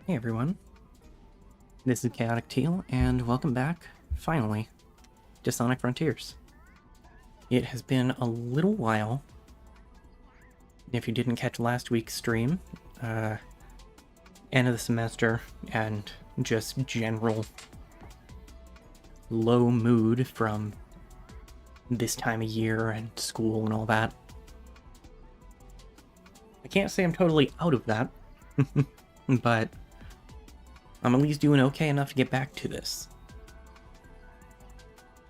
Hey everyone, this is Chaotic Teal, and welcome back, finally, to Sonic Frontiers. It has been a little while. If you didn't catch last week's stream, end of the semester, and just general low mood from this time of year and school and all that. I can't say I'm totally out of that, but I'm at least doing okay enough to get back to this.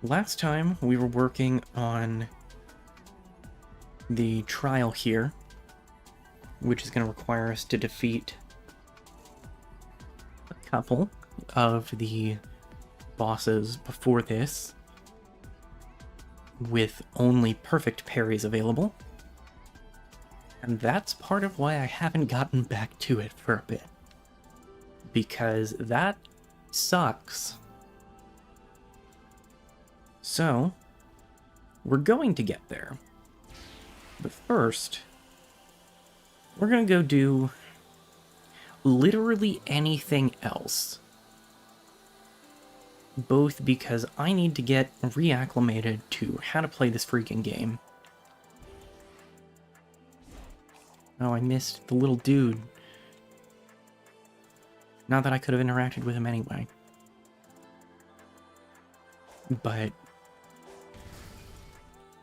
Last time we were working on the trial here, which is going to require us to defeat a couple of the bosses before this with only perfect parries available. And that's part of why I haven't gotten back to it for a bit. Because that sucks. So, we're going to get there. But first, we're going to go do literally anything else. Both because I need to get reacclimated to how to play this freaking game. Oh, I missed the little dude. Not that I could have interacted with him anyway. But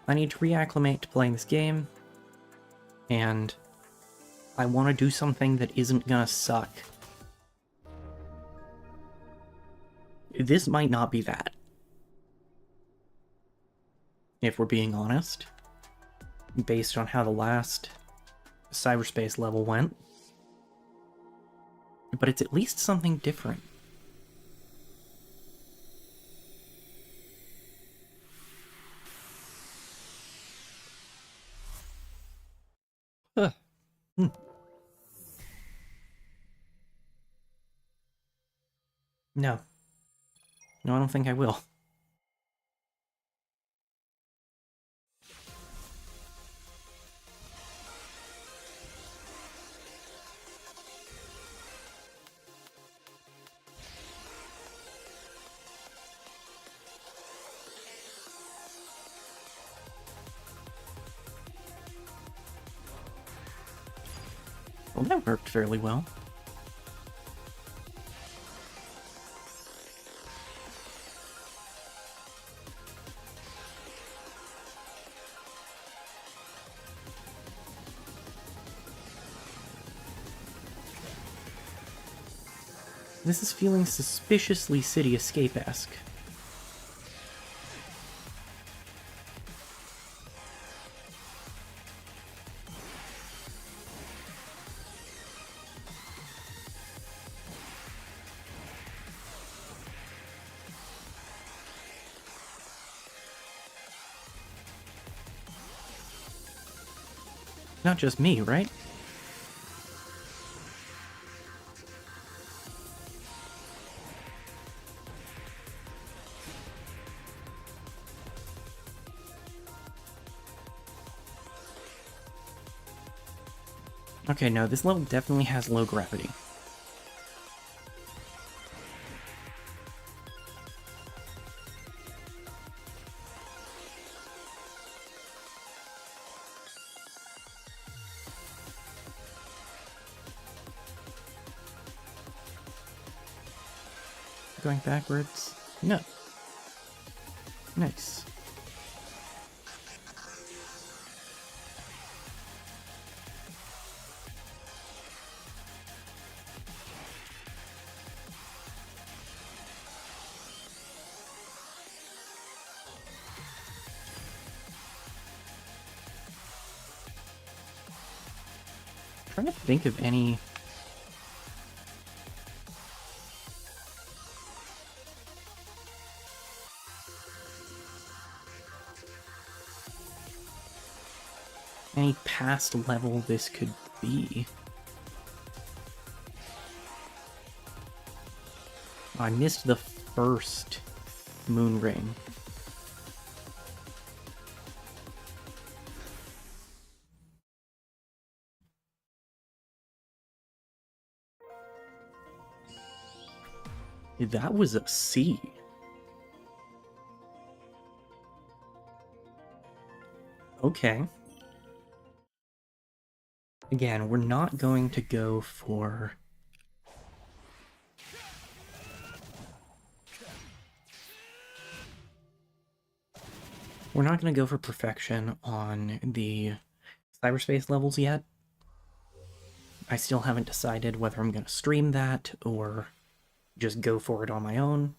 I need to reacclimate to playing this game, and I want to do something that isn't gonna suck. This might not be that, if we're being honest, based on how the last cyberspace level went. But it's at least something different. Huh. No. No, I don't think I will. Well, that worked fairly well. This is feeling suspiciously City Escape-esque. Not just me, right? Okay, no, this level definitely has low gravity. Going backwards? No. Nice. Trying to think of any past level this could be. Oh, I missed the first moon ring. That was a C. Okay. Again, we're not going to go for... We're not going to go for perfection on the cyberspace levels yet. I still haven't decided whether I'm going to stream that or just go for it on my own.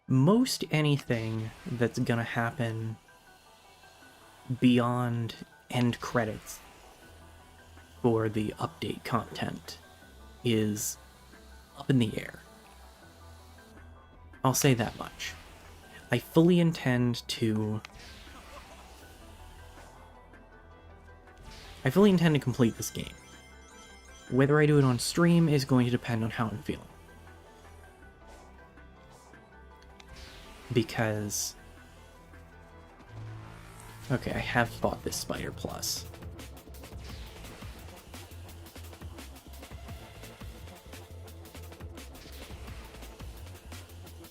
Most anything that's going to happen beyond end credits for the update content is up in the air. I'll say that much. I fully intend to complete this game. Whether I do it on stream is going to depend on how I'm feeling. Because... Okay, I have bought this Spider Plus.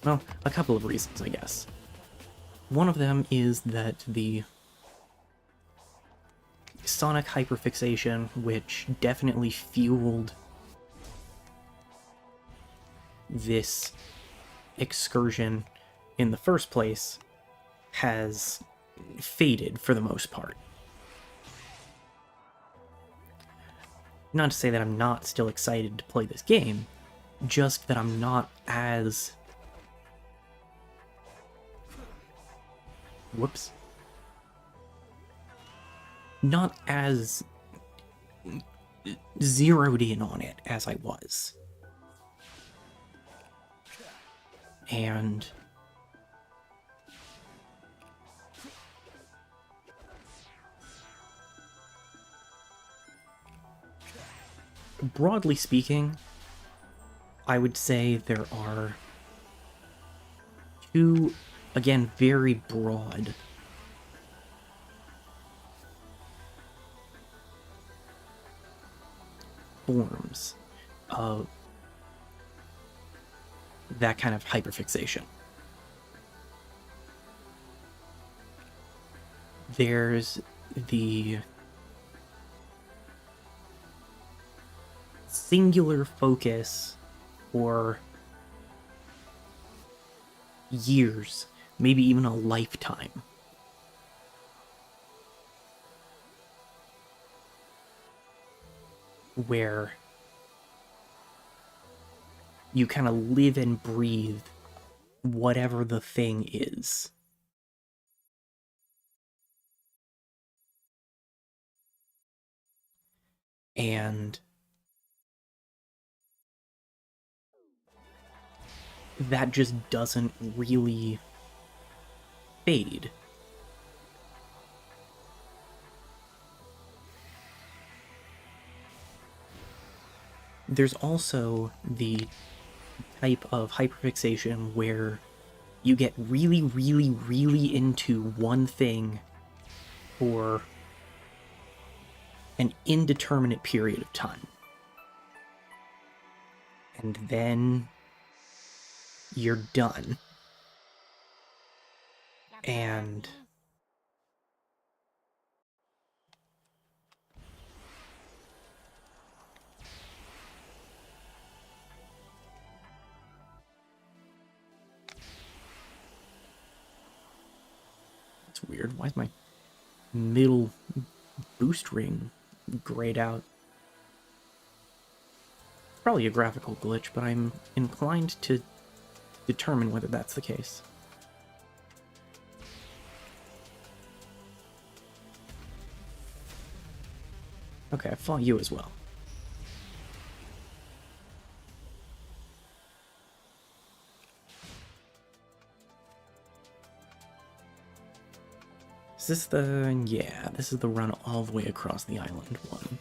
Well, a couple of reasons, I guess. One of them is that the Sonic hyperfixation, which definitely fueled this excursion in the first place, has faded for the most part. Not to say that I'm not still excited to play this game, just that I'm not as... Whoops. Not as zeroed in on it as I was. And broadly speaking, I would say there are two, again, very broad forms of that kind of hyperfixation. There's the singular focus for years, maybe even a lifetime. Where you kind of live and breathe whatever the thing is. And that just doesn't really fade. There's also the type of hyperfixation where you get really, really, really into one thing for an indeterminate period of time. And then you're done. And it's weird. Why is my middle boost ring grayed out? Probably a graphical glitch, but I'm inclined to determine whether that's the case. Okay, I fought you as well. Is this the... yeah, this is the run all the way across the island one.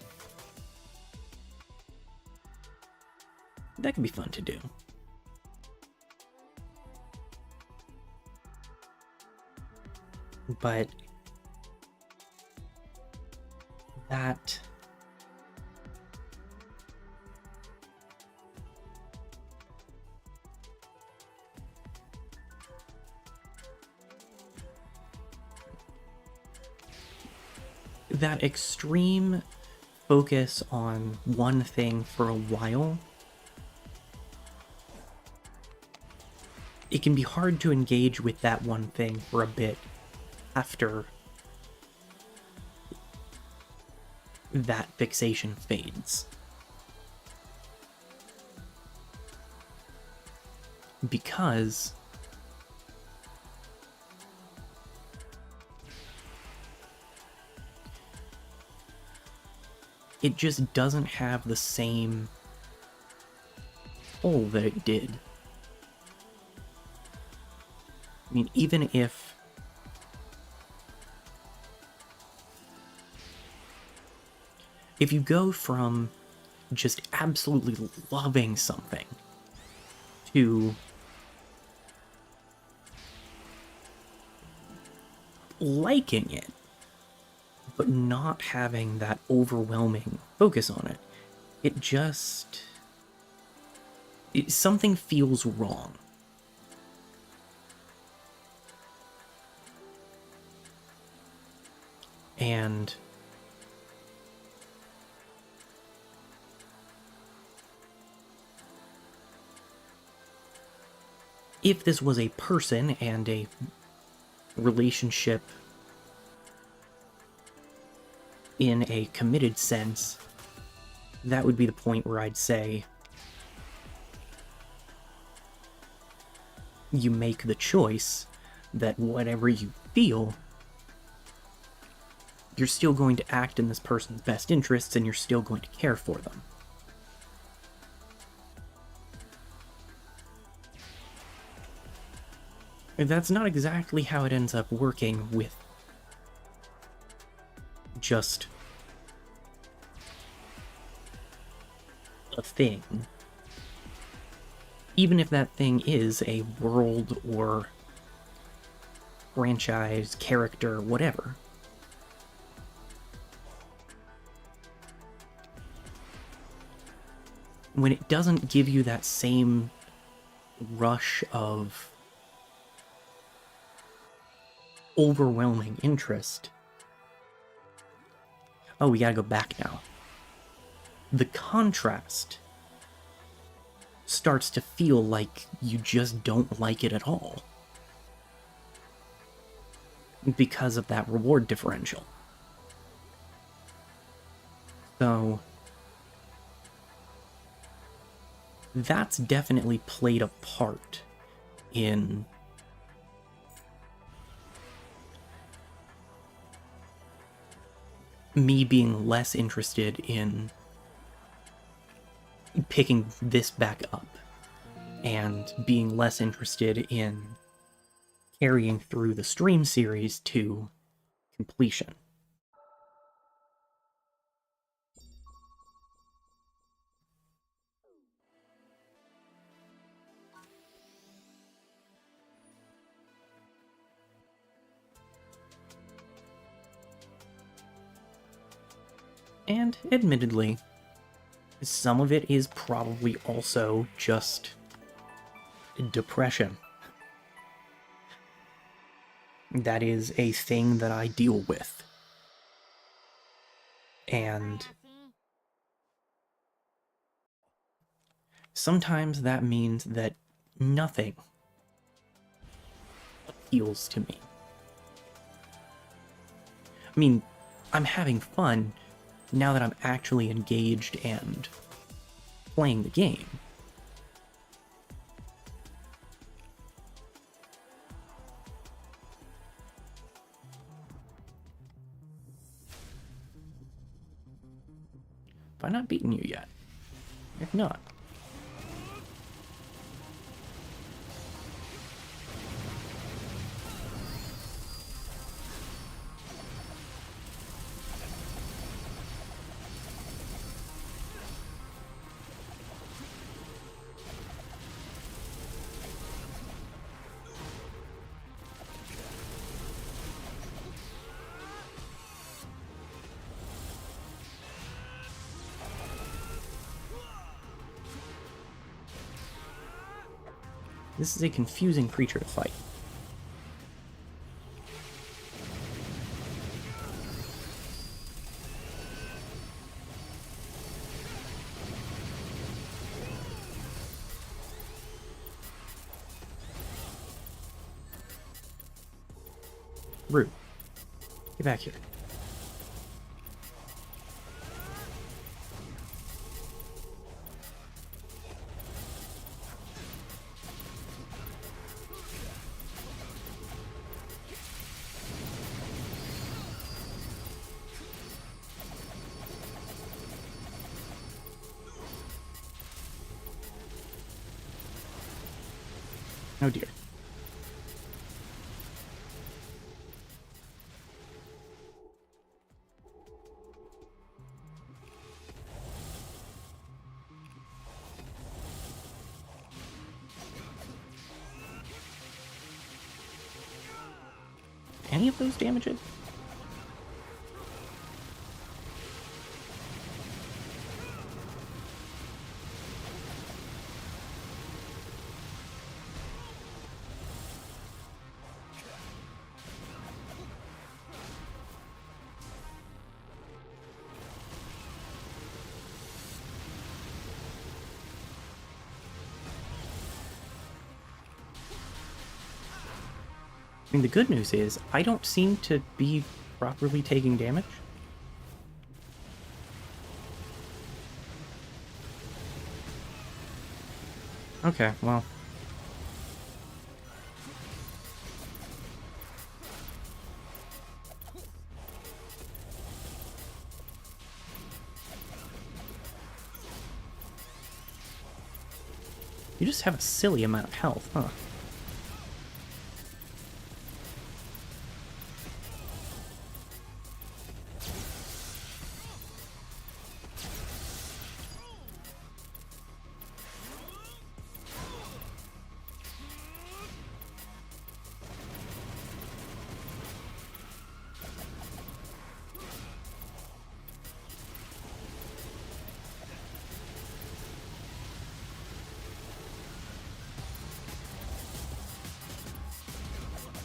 That could be fun to do. But that extreme focus on one thing for a while, it can be hard to engage with that one thing for a bit after that fixation fades. Because it just doesn't have the same pull that it did. I mean, even if you go from just absolutely loving something to liking it, but not having that overwhelming focus on it, something feels wrong. And if this was a person and a relationship in a committed sense, that would be the point where I'd say you make the choice that whatever you feel, you're still going to act in this person's best interests and you're still going to care for them. That's not exactly how it ends up working with just a thing. Even if that thing is a world or franchise, character, whatever. When it doesn't give you that same rush of overwhelming interest. Oh, we gotta go back now. The contrast starts to feel like you just don't like it at all. Because of that reward differential. So that's definitely played a part in me being less interested in picking this back up and being less interested in carrying through the stream series to completion. And admittedly, some of it is probably also just depression. That is a thing that I deal with. And sometimes that means that nothing appeals to me. I mean, I'm having fun now that I'm actually engaged and playing the game. Have I not beaten you yet? If not. This is a confusing creature to fight. Rude. Get back here. Oh dear. Any of those damages? I mean, the good news is, I don't seem to be properly taking damage. Okay, well. You just have a silly amount of health, huh?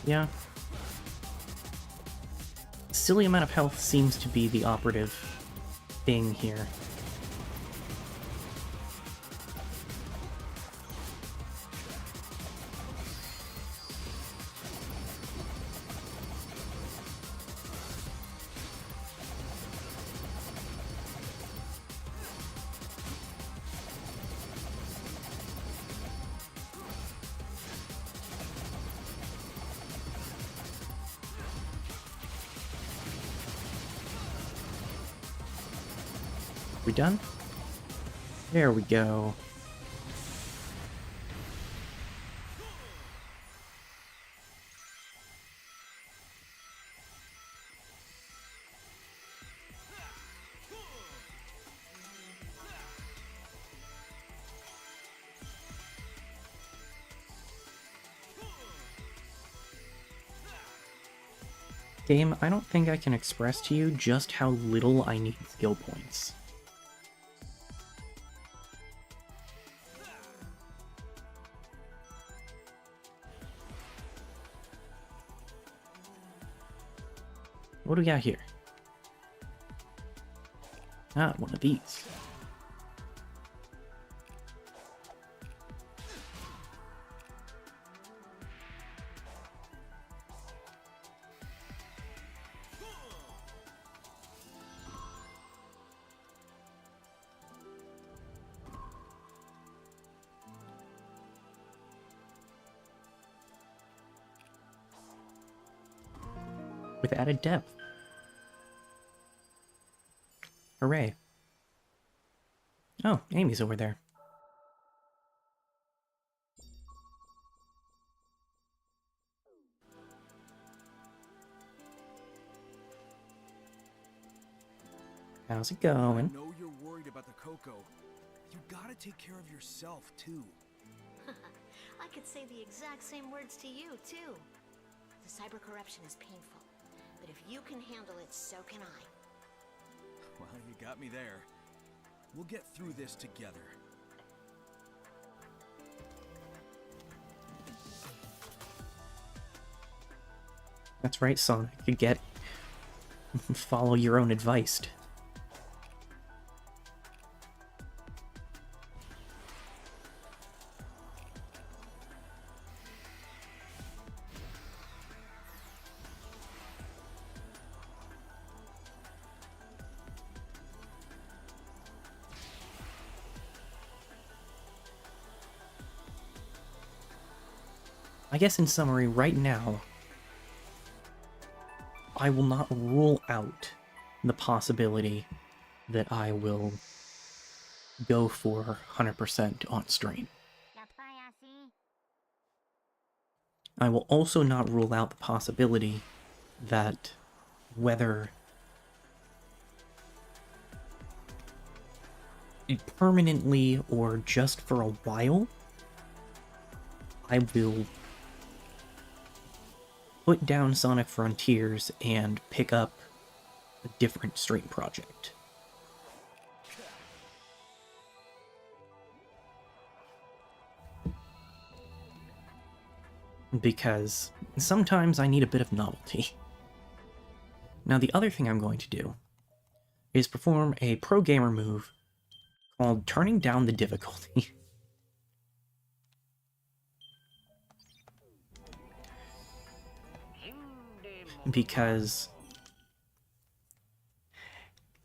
Yeah. Silly amount of health seems to be the operative thing here. We done? There we go. Game, I don't think I can express to you just how little I need skill points. What do we got here? Ah, one of these. With added depth. Hooray. Oh, Amy's over there. How's it going? I know you're worried about the cocoa. You gotta take care of yourself, too. I could say the exact same words to you, too. The cyber corruption is painful, but if you can handle it, so can I. Well, you got me there. We'll get through this together. That's right, Sonic. You get follow your own advice. I guess in summary, right now, I will not rule out the possibility that I will go for 100% on stream. I will also not rule out the possibility that whether permanently or just for a while, I will put down Sonic Frontiers and pick up a different stream project. Because sometimes I need a bit of novelty. Now, the other thing I'm going to do is perform a pro gamer move called turning down the difficulty. Because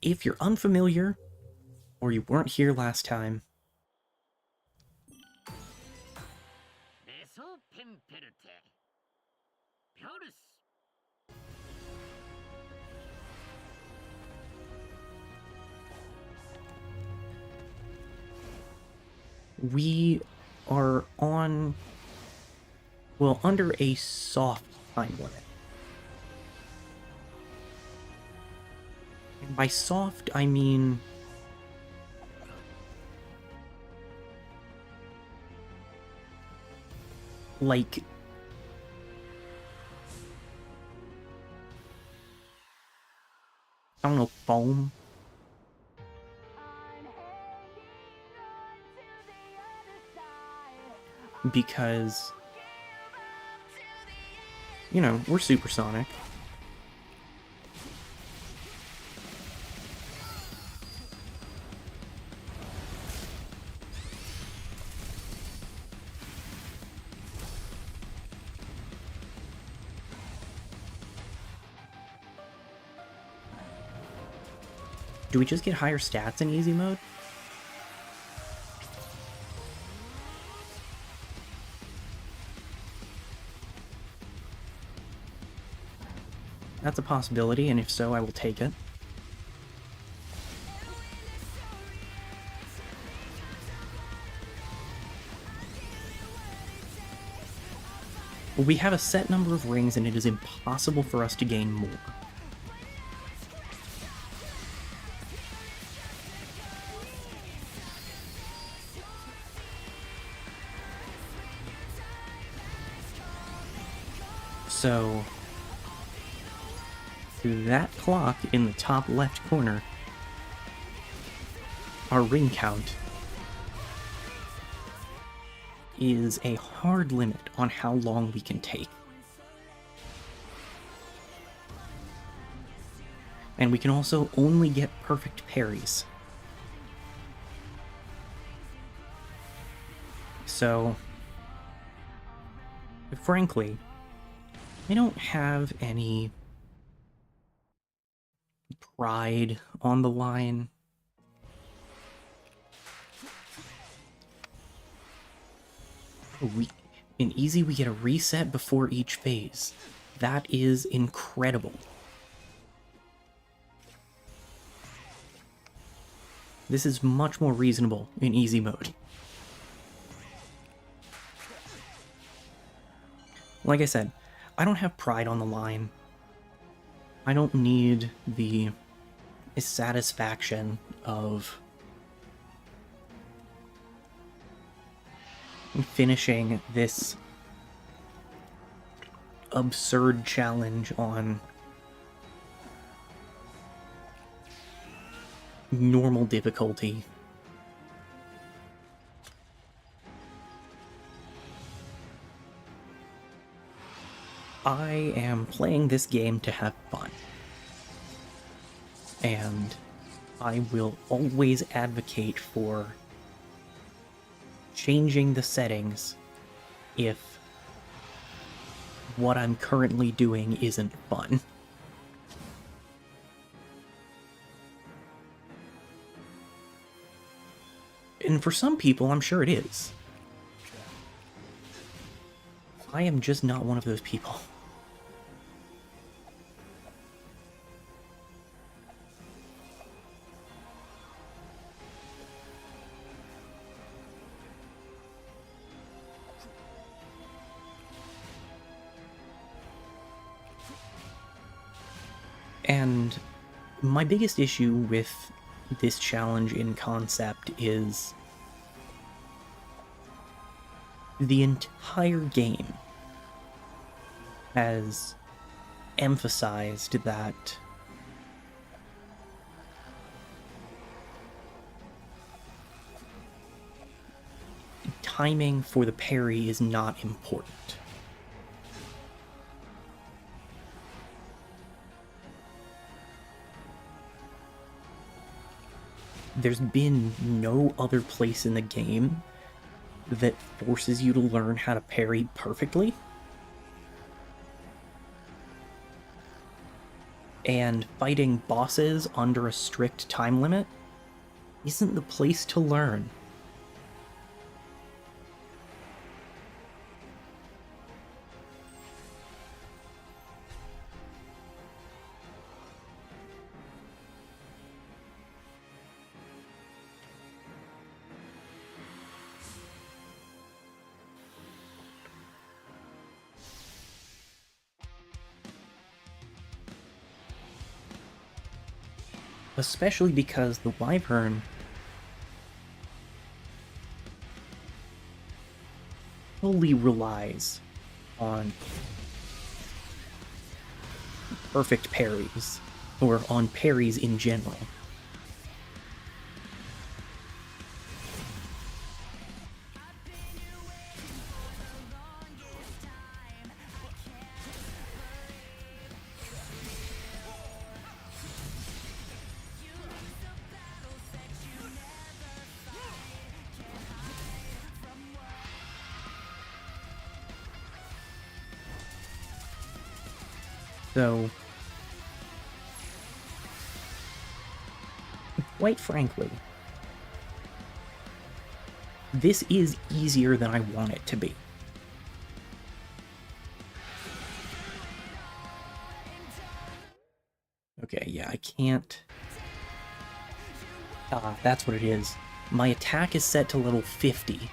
if you're unfamiliar or you weren't here last time, we are on, well, under a soft time limit. And by soft, I mean like I don't know, foam. Because, you know, we're supersonic. Do we just get higher stats in easy mode? That's a possibility, and if so, I will take it. We have a set number of rings, and it is impossible for us to gain more. So, that clock in the top left corner, our ring count, is a hard limit on how long we can take. And we can also only get perfect parries. So, frankly, I don't have any pride on the line. In easy, we get a reset before each phase. That is incredible. This is much more reasonable in easy mode. Like I said, I don't have pride on the line. I don't need the satisfaction of finishing this absurd challenge on normal difficulty. I am playing this game to have fun. And I will always advocate for changing the settings if what I'm currently doing isn't fun. And for some people, I'm sure it is. I am just not one of those people. And my biggest issue with this challenge in concept is the entire game has emphasized that timing for the parry is not important. There's been no other place in the game that forces you to learn how to parry perfectly. And fighting bosses under a strict time limit isn't the place to learn. Especially because the Wyvern fully relies on perfect parries, or on parries in general. So, quite frankly, this is easier than I want it to be. Okay, yeah, I can't... that's what it is. My attack is set to level 50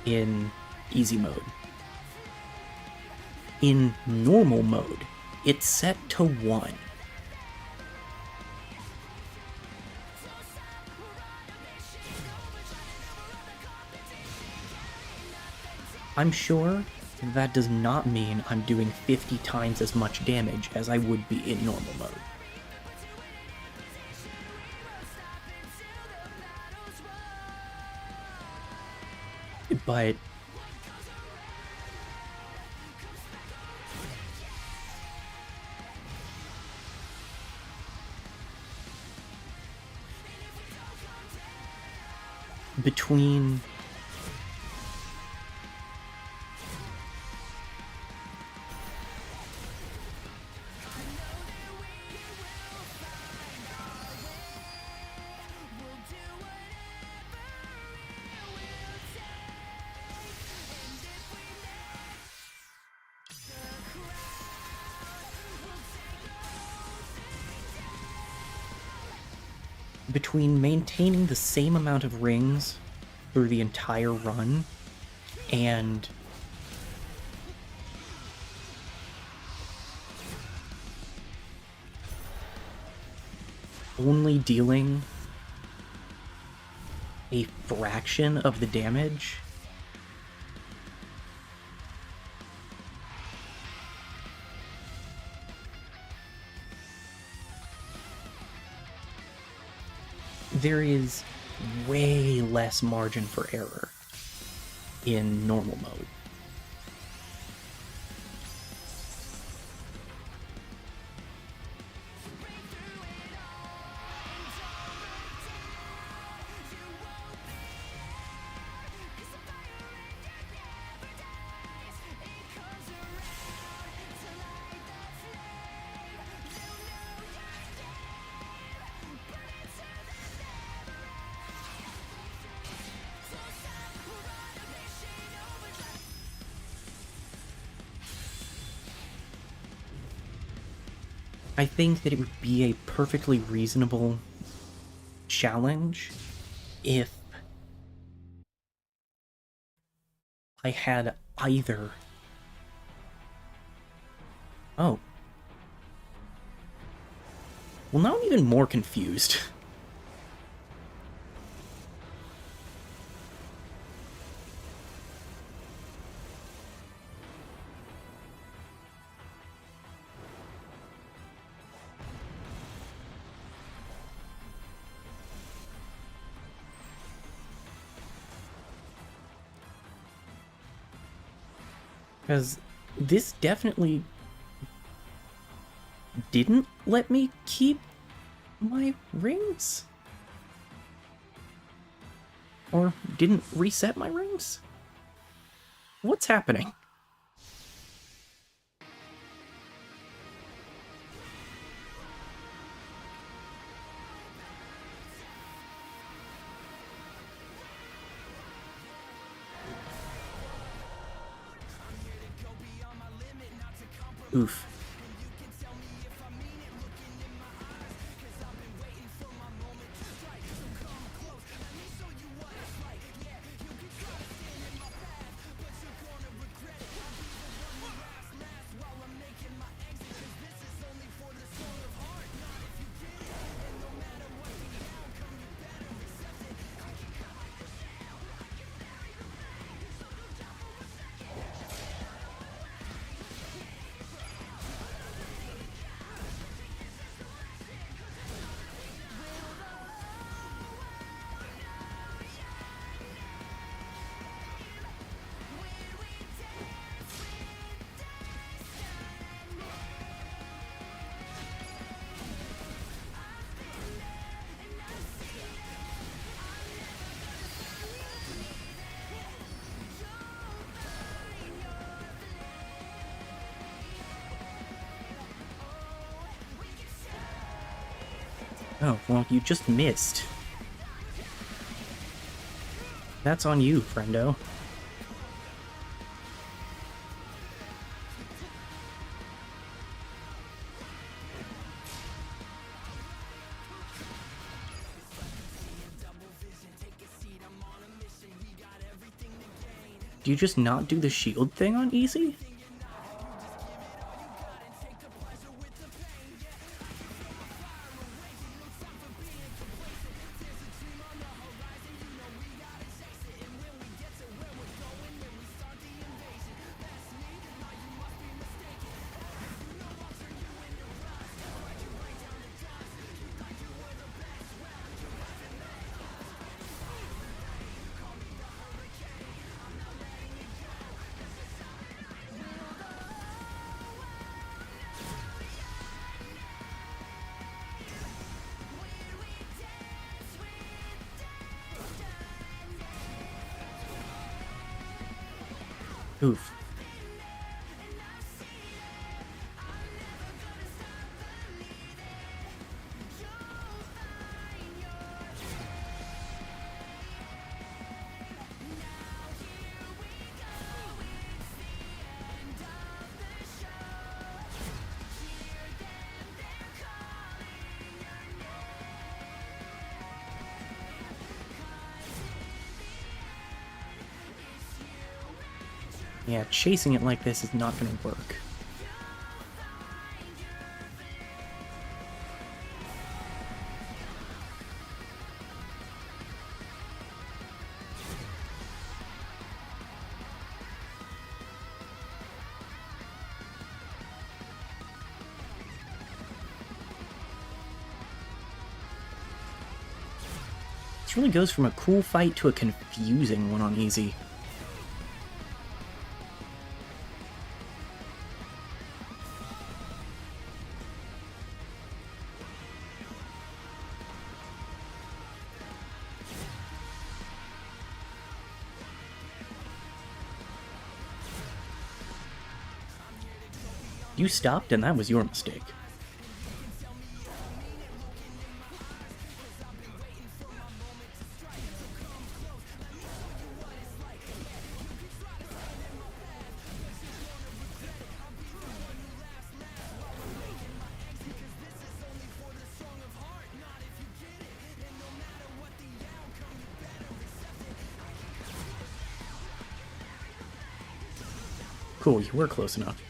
in easy mode. In normal mode, it's set to 1. I'm sure that does not mean I'm doing 50 times as much damage as I would be in normal mode. But between maintaining the same amount of rings through the entire run and only dealing a fraction of the damage, there is way less margin for error in normal mode. I think that it would be a perfectly reasonable challenge if I had either. Oh. Well, now I'm even more confused. Because this definitely didn't let me keep my rings? Or didn't reset my rings? What's happening? Oof. Oh, well, you just missed. That's on you, friendo. Do you just not do the shield thing on easy? Oof. Yeah, chasing it like this is not gonna work. This really goes from a cool fight to a confusing one on easy. You stopped, and that was your mistake. Cool, you were close enough.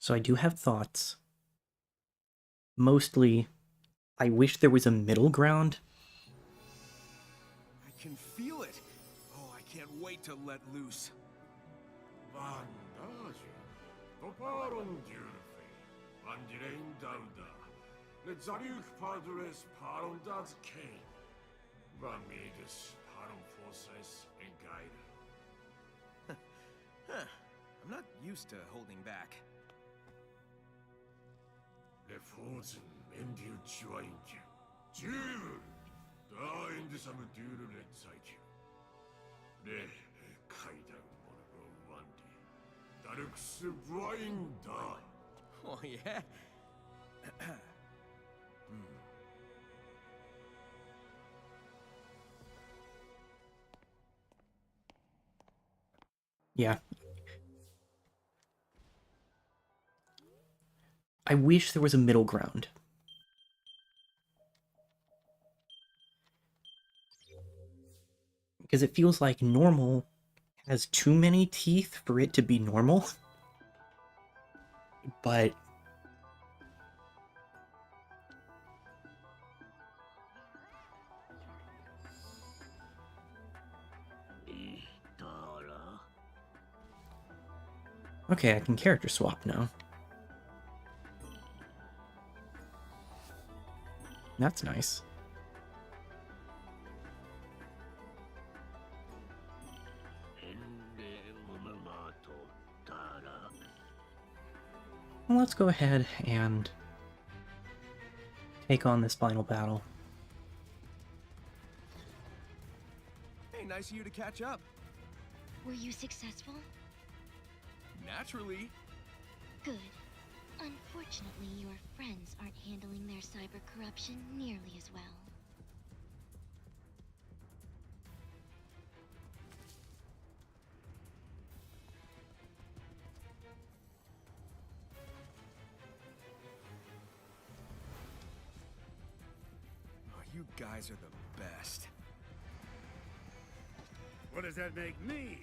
So I do have thoughts. Mostly, I wish there was a middle ground. I can feel it. Oh, I can't wait to let loose. Huh. I'm not used to holding back. Oh, yeah? Yeah. I wish there was a middle ground. Because it feels like normal has too many teeth for it to be normal. But okay, I can character swap now. That's nice. Well, let's go ahead and take on this final battle. Hey, nice of you to catch up. Were you successful? Naturally. Good. Unfortunately, your friends aren't handling their cyber corruption nearly as well. Oh, you guys are the best. What does that make me?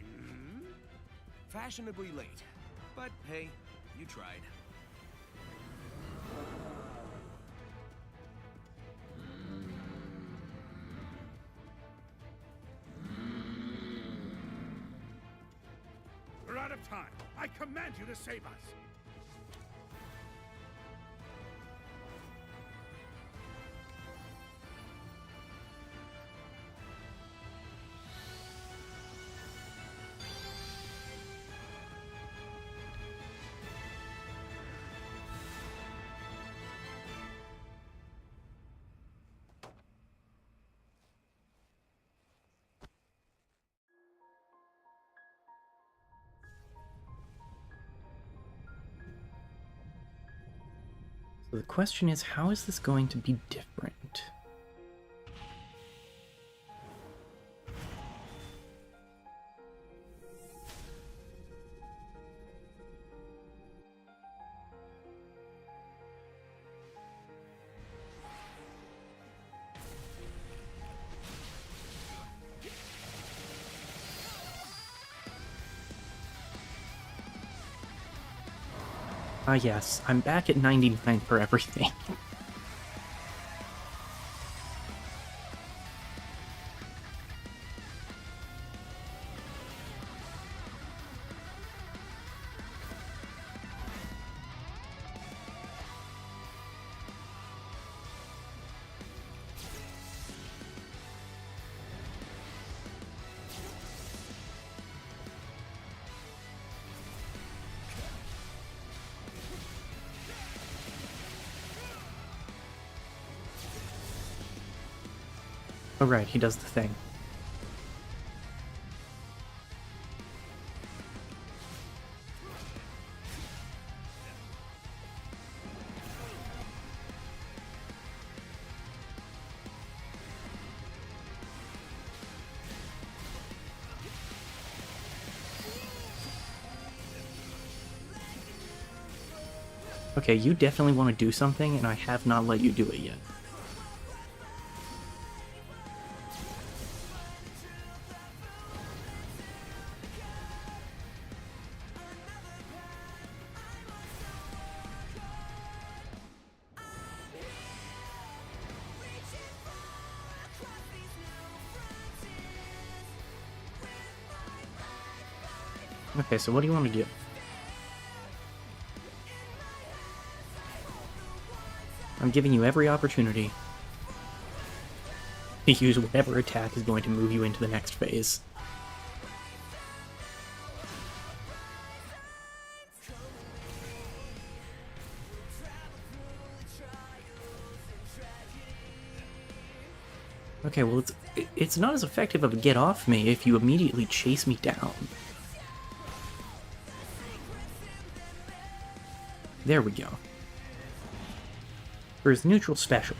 Fashionably late. But hey, you tried. We're out of time. I command you to save us. So the question is, how is this going to be different? Ah, yes, I'm back at 99 for everything. Oh right, he does the thing. Okay, you definitely want to do something, and I have not let you do it yet. Okay, so what do you want to do? I'm giving you every opportunity to use whatever attack is going to move you into the next phase. Okay, well, it's not as effective of a get off me if you immediately chase me down. There we go. For his neutral special.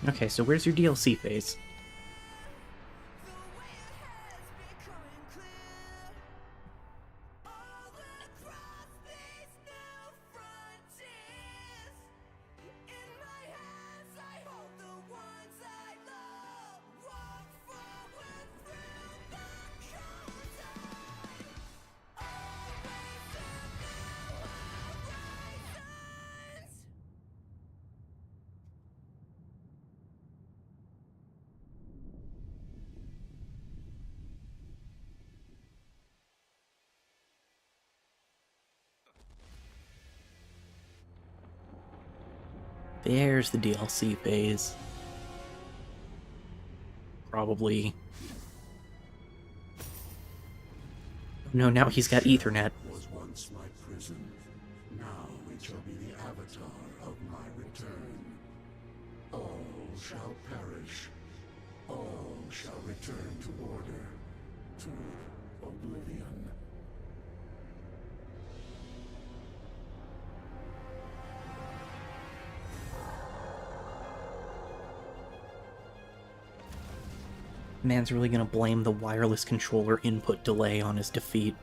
Okay, so where's your DLC phase? There's the DLC phase. Probably. No, now he's got Ethernet. Was once my prison. Now it shall be the avatar of my return. All shall perish. All shall return to order. To oblivion. Man's really gonna blame the wireless controller input delay on his defeat.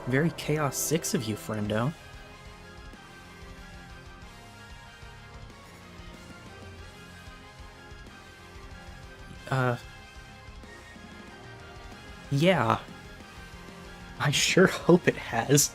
Very Chaos 6 of you, friendo. Yeah. I sure hope it has.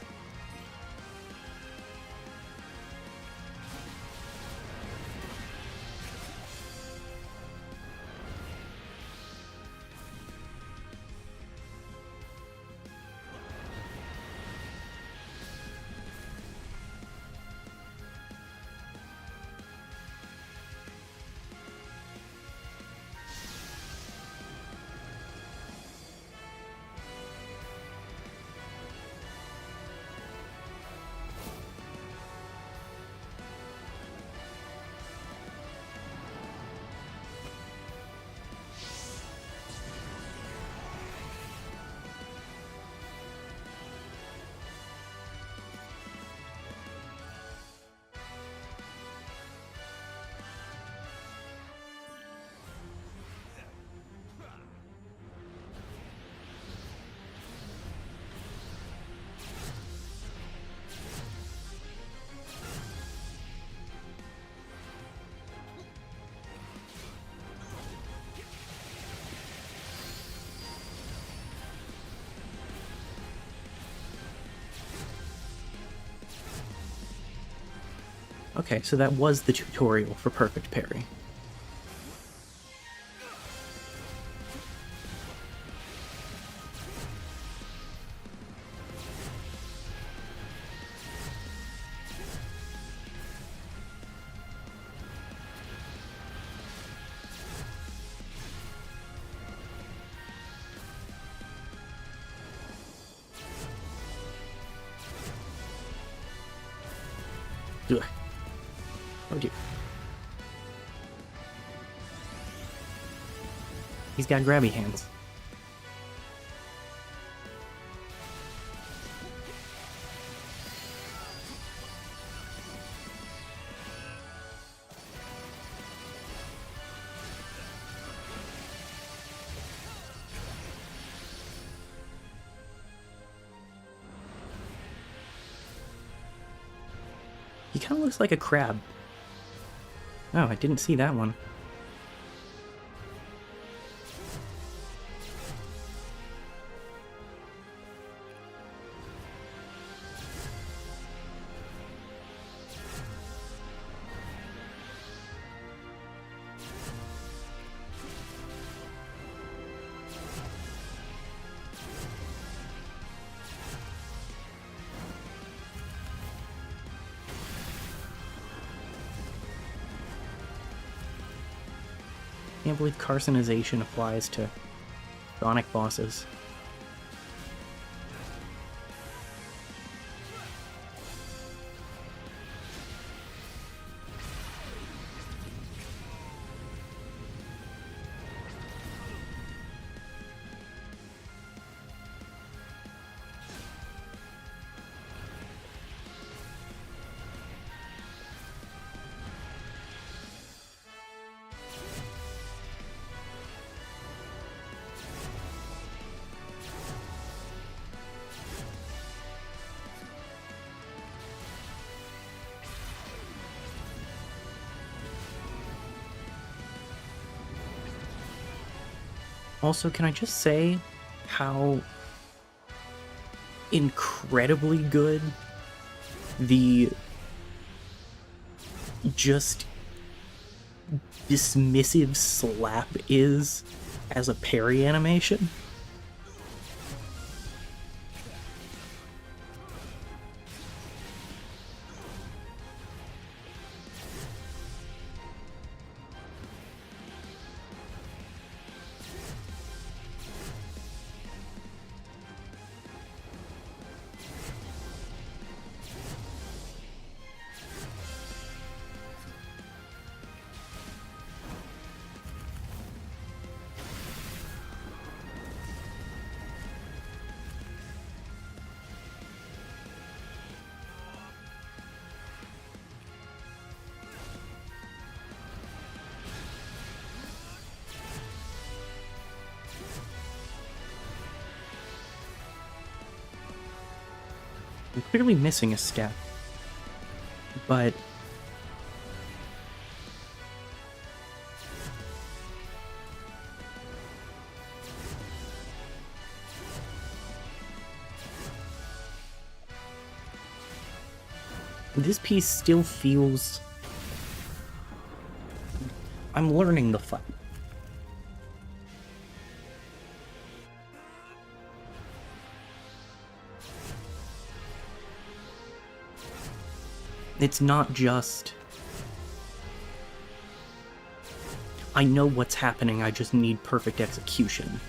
Okay, so that was the tutorial for perfect parry. Ugh. Oh dear. He's got grabby hands. He kind of looks like a crab. Oh, I didn't see that one. Can't believe carcinization applies to Sonic bosses. Also, can I just say how incredibly good the just dismissive slap is as a parry animation? I'm clearly missing a step, but this piece still feels... I'm learning the fight. It's not just... I know what's happening, I just need perfect execution.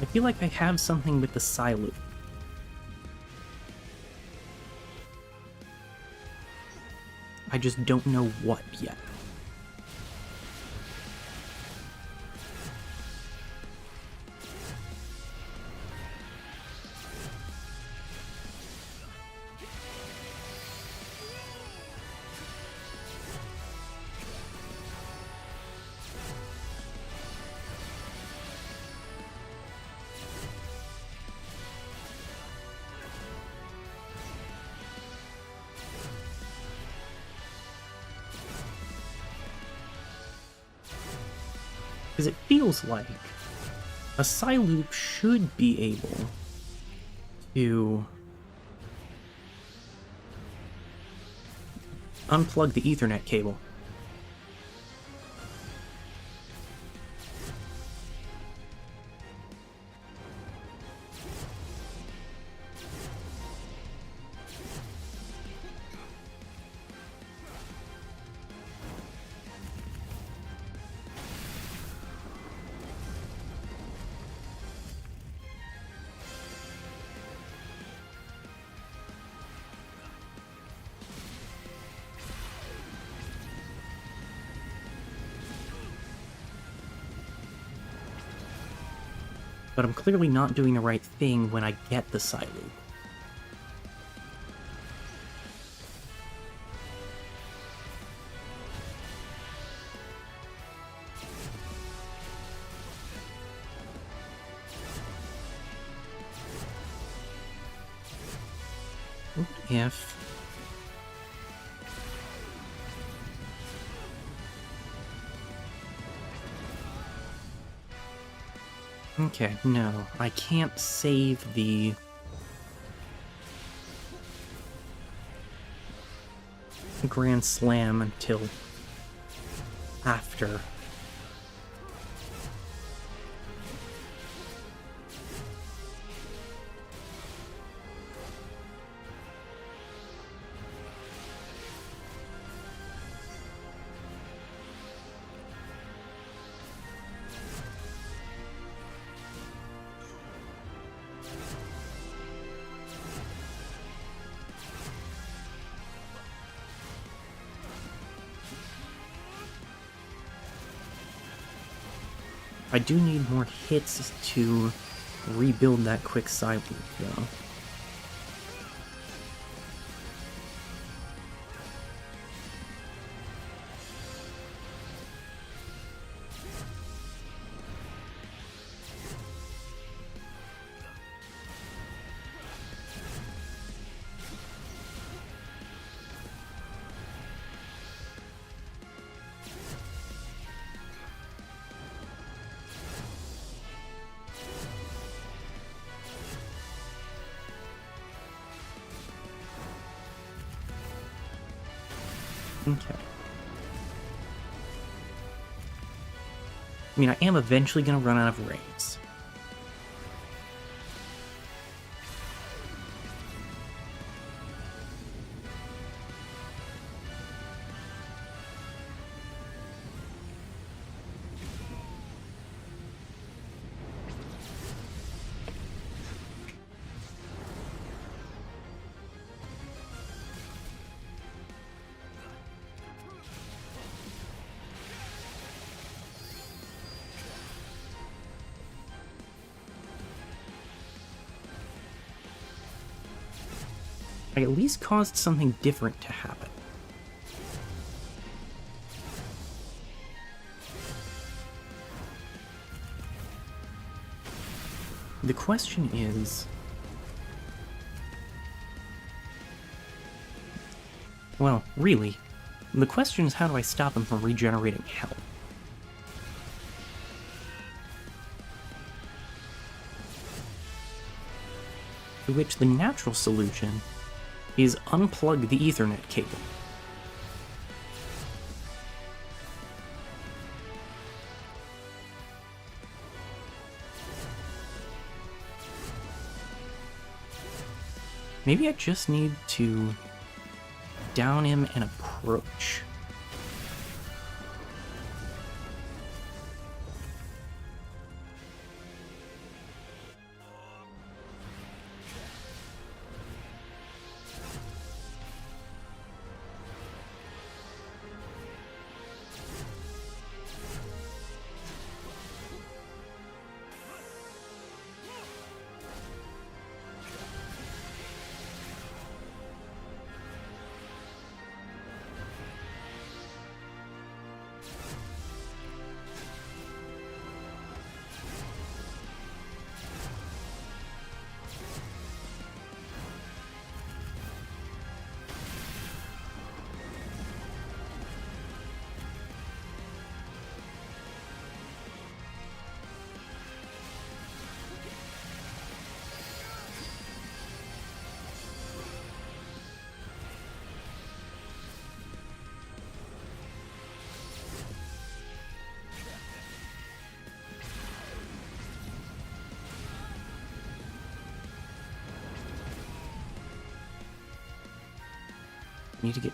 I feel like I have something with the Psy-Loop. I just don't know what yet. Because it feels like a Psyloop should be able to unplug the Ethernet cable. But I'm clearly not doing the right thing when I get the Psyloop. What if... Okay, no, I can't save the... Grand Slam until after. I do need more hits to rebuild that quick Psyloop, though. Okay. I mean, I am eventually going to run out of raids. I at least caused something different to happen. The question is... Well, really, the question is how do I stop him from regenerating health? To which the natural solution is unplug the Ethernet cable. Maybe I just need to down him and approach. Need to get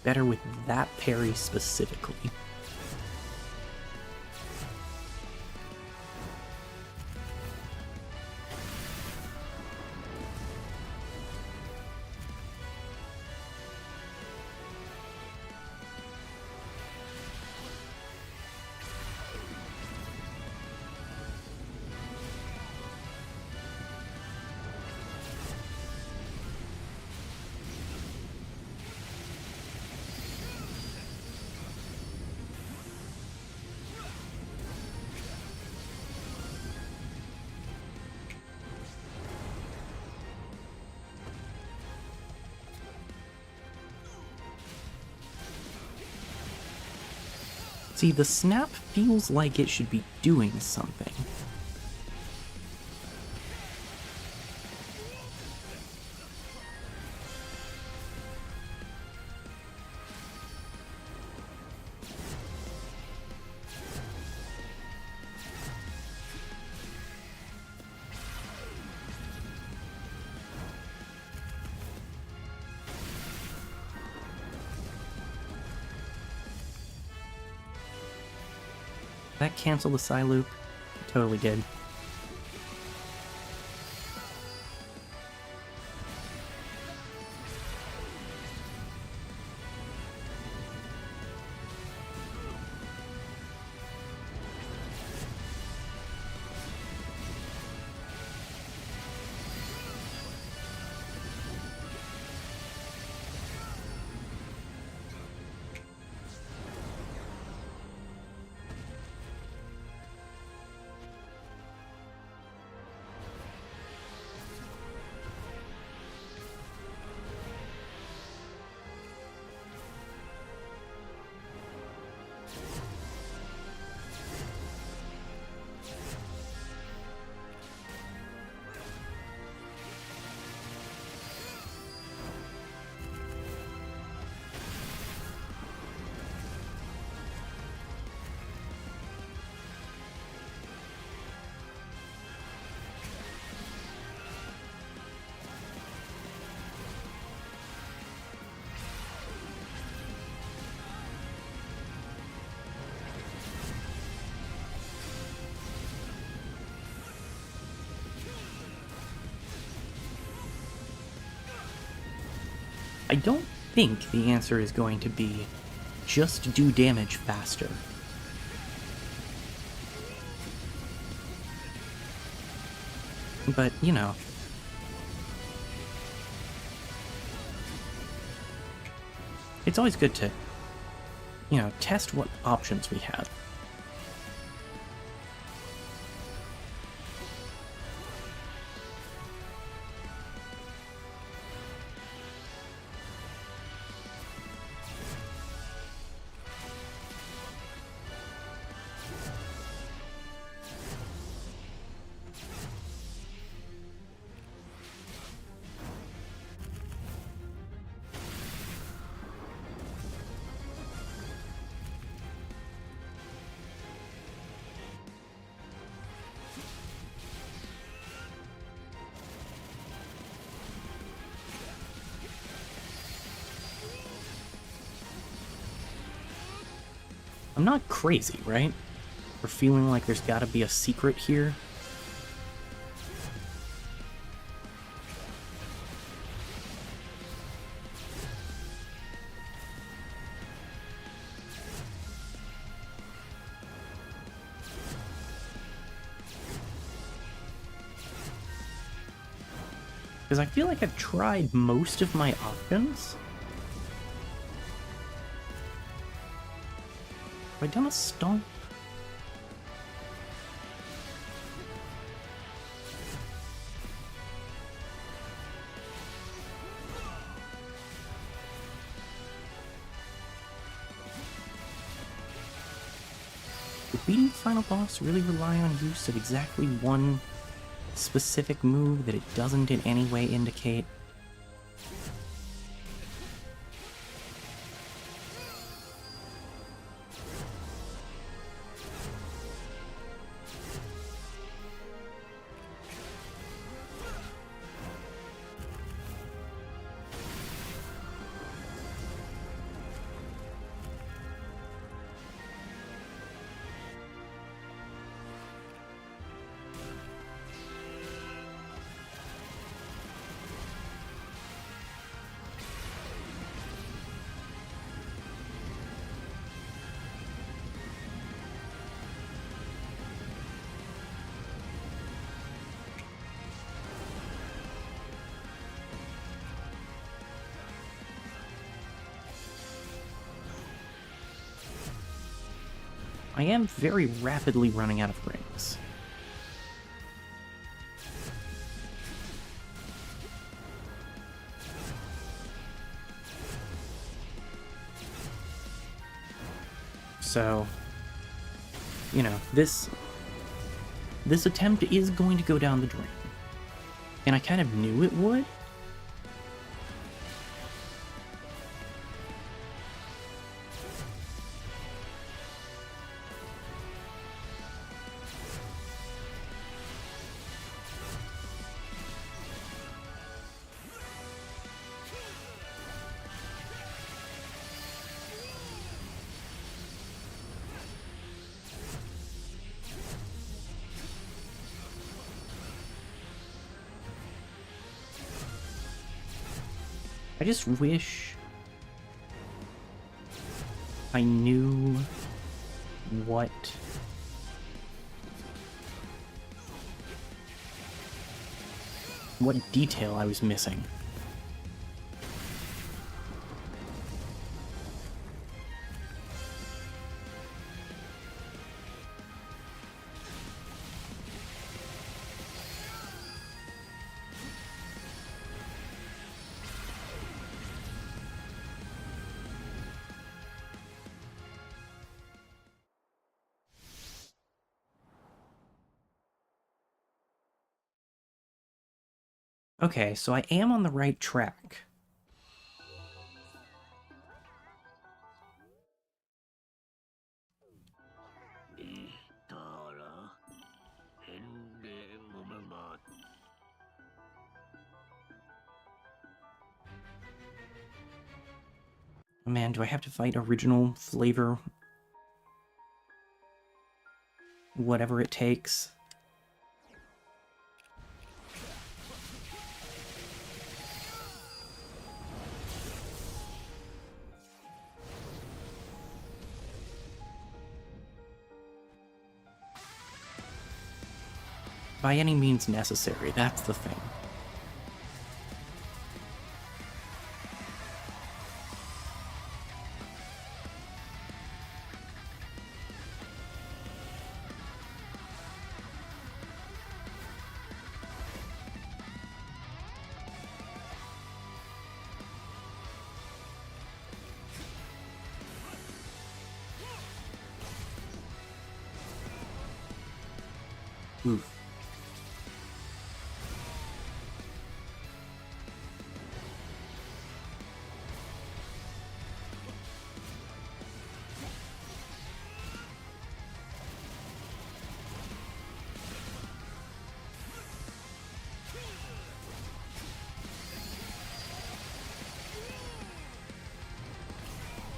better with that parry specifically. See, the snap feels like it should be doing something. That cancel the side loop? Totally did. I don't think the answer is going to be just do damage faster. But, you know. It's always good to, you know, test what options we have. I'm not crazy, right? For feeling like there's gotta be a secret here. Because I feel like I've tried most of my options. Have I done a stomp? Would beating the final boss really rely on use of exactly one specific move that it doesn't in any way indicate? I am very rapidly running out of rings. So, you know, this attempt is going to go down the drain. And I kind of knew it would. I just wish I knew what detail I was missing. Okay, so I am on the right track. Oh man, do I have to fight original flavor? Whatever it takes. By any means necessary, that's the thing. Oof.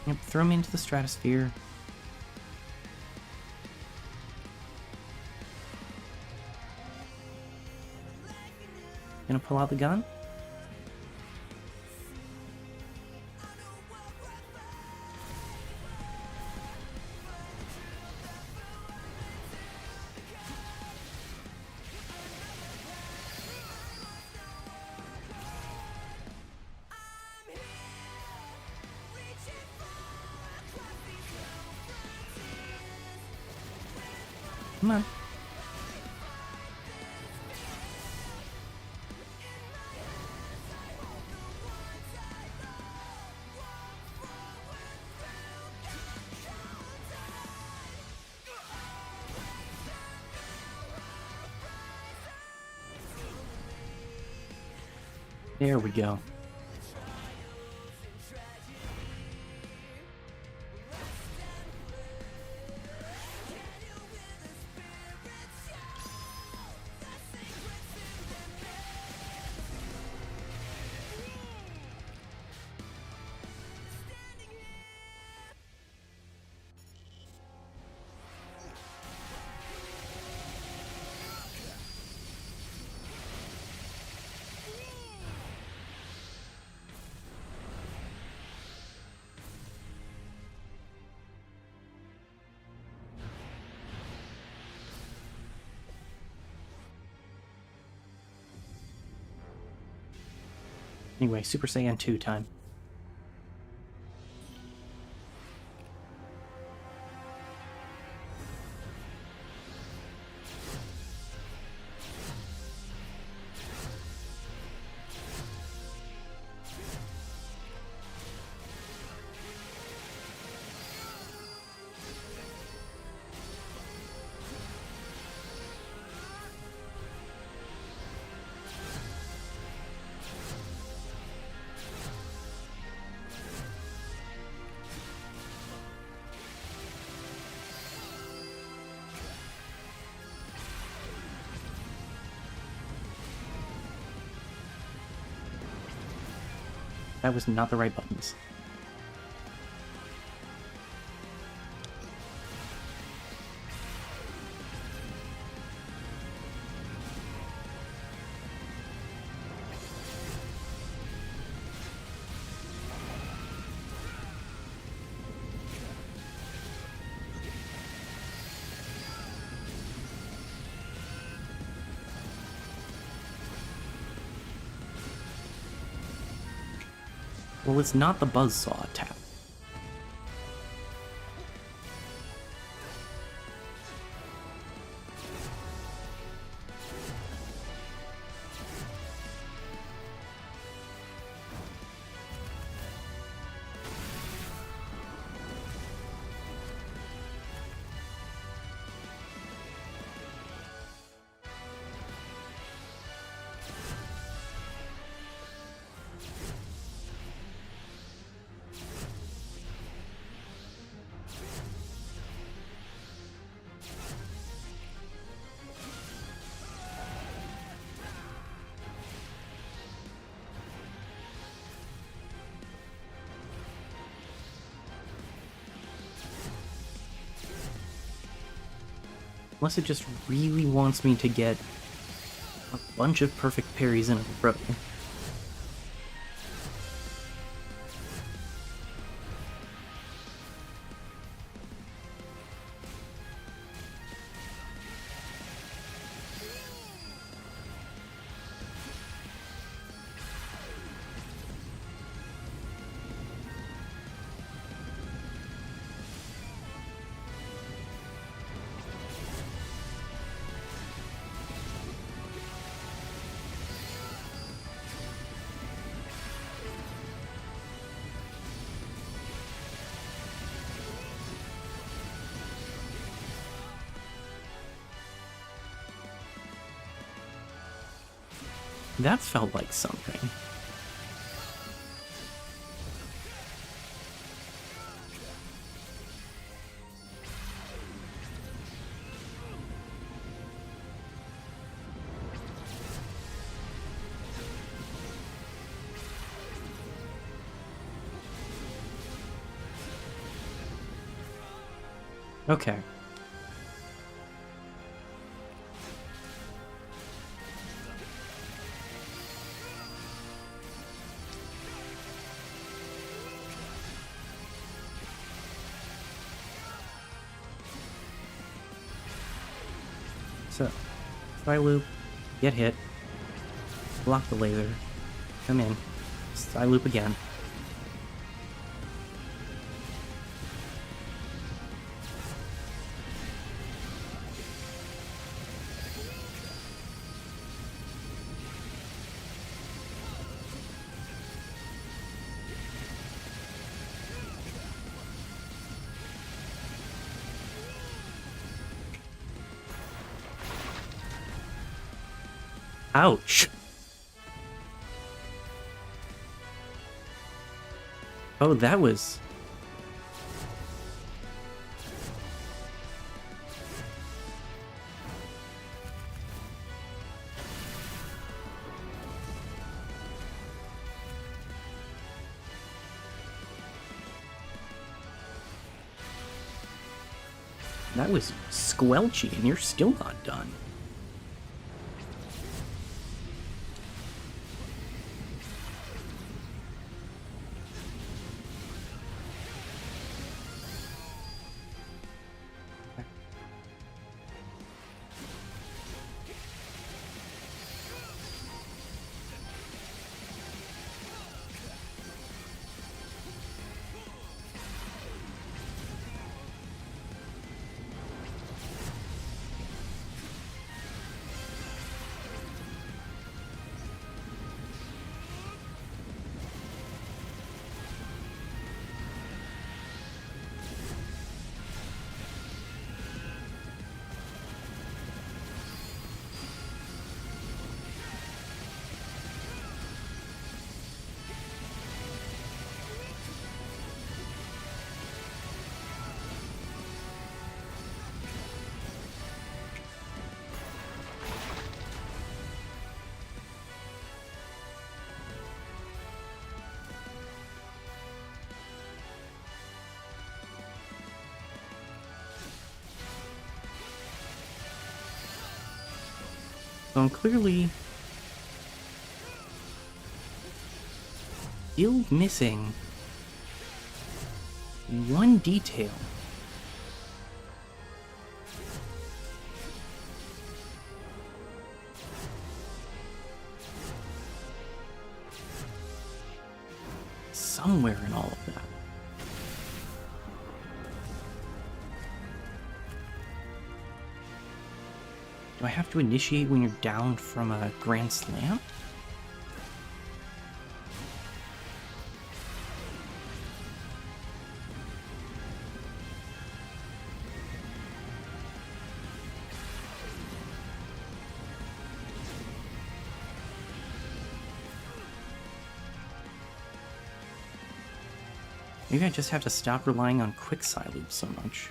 Yep, throw me into the stratosphere. Gonna pull out the gun? Come on. There we go. Anyway, Super Saiyan 2 time. That was not the right buttons. Well, it's not the buzzsaw attack. Unless it just really wants me to get a bunch of perfect parries in a row. That felt like something. Okay. So, try loop, get hit, block the laser, come in, side loop again. Ouch! Oh, that was... That was squelchy, and you're still not done. So I'm clearly still missing one detail. Somewhere in all of that. Do I have to initiate when you're down from a Grand Slam? Maybe I just have to stop relying on quick loops so much.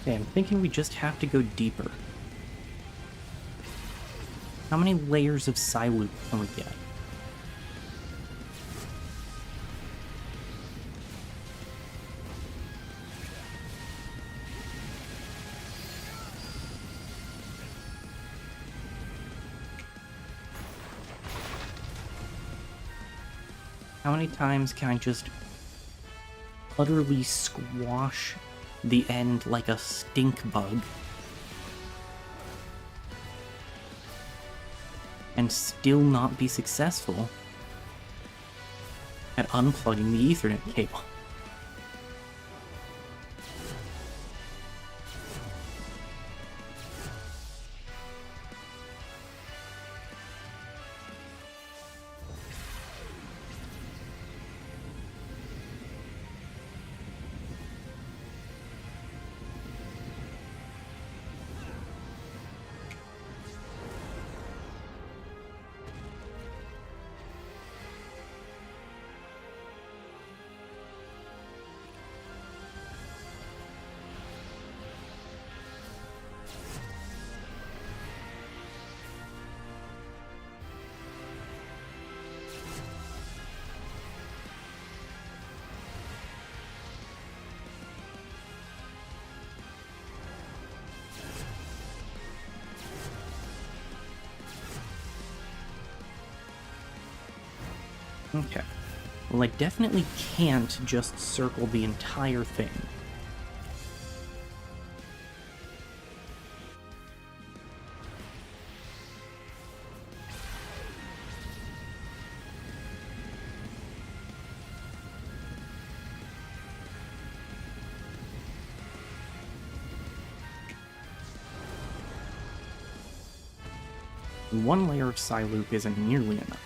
Okay, I'm thinking we just have to go deeper. How many layers of Psyloop can we get? How many times can I just utterly squash the end like a stink bug and still not be successful at unplugging the Ethernet cable? Okay. Well, I definitely can't just circle the entire thing. One layer of Psyloop isn't nearly enough.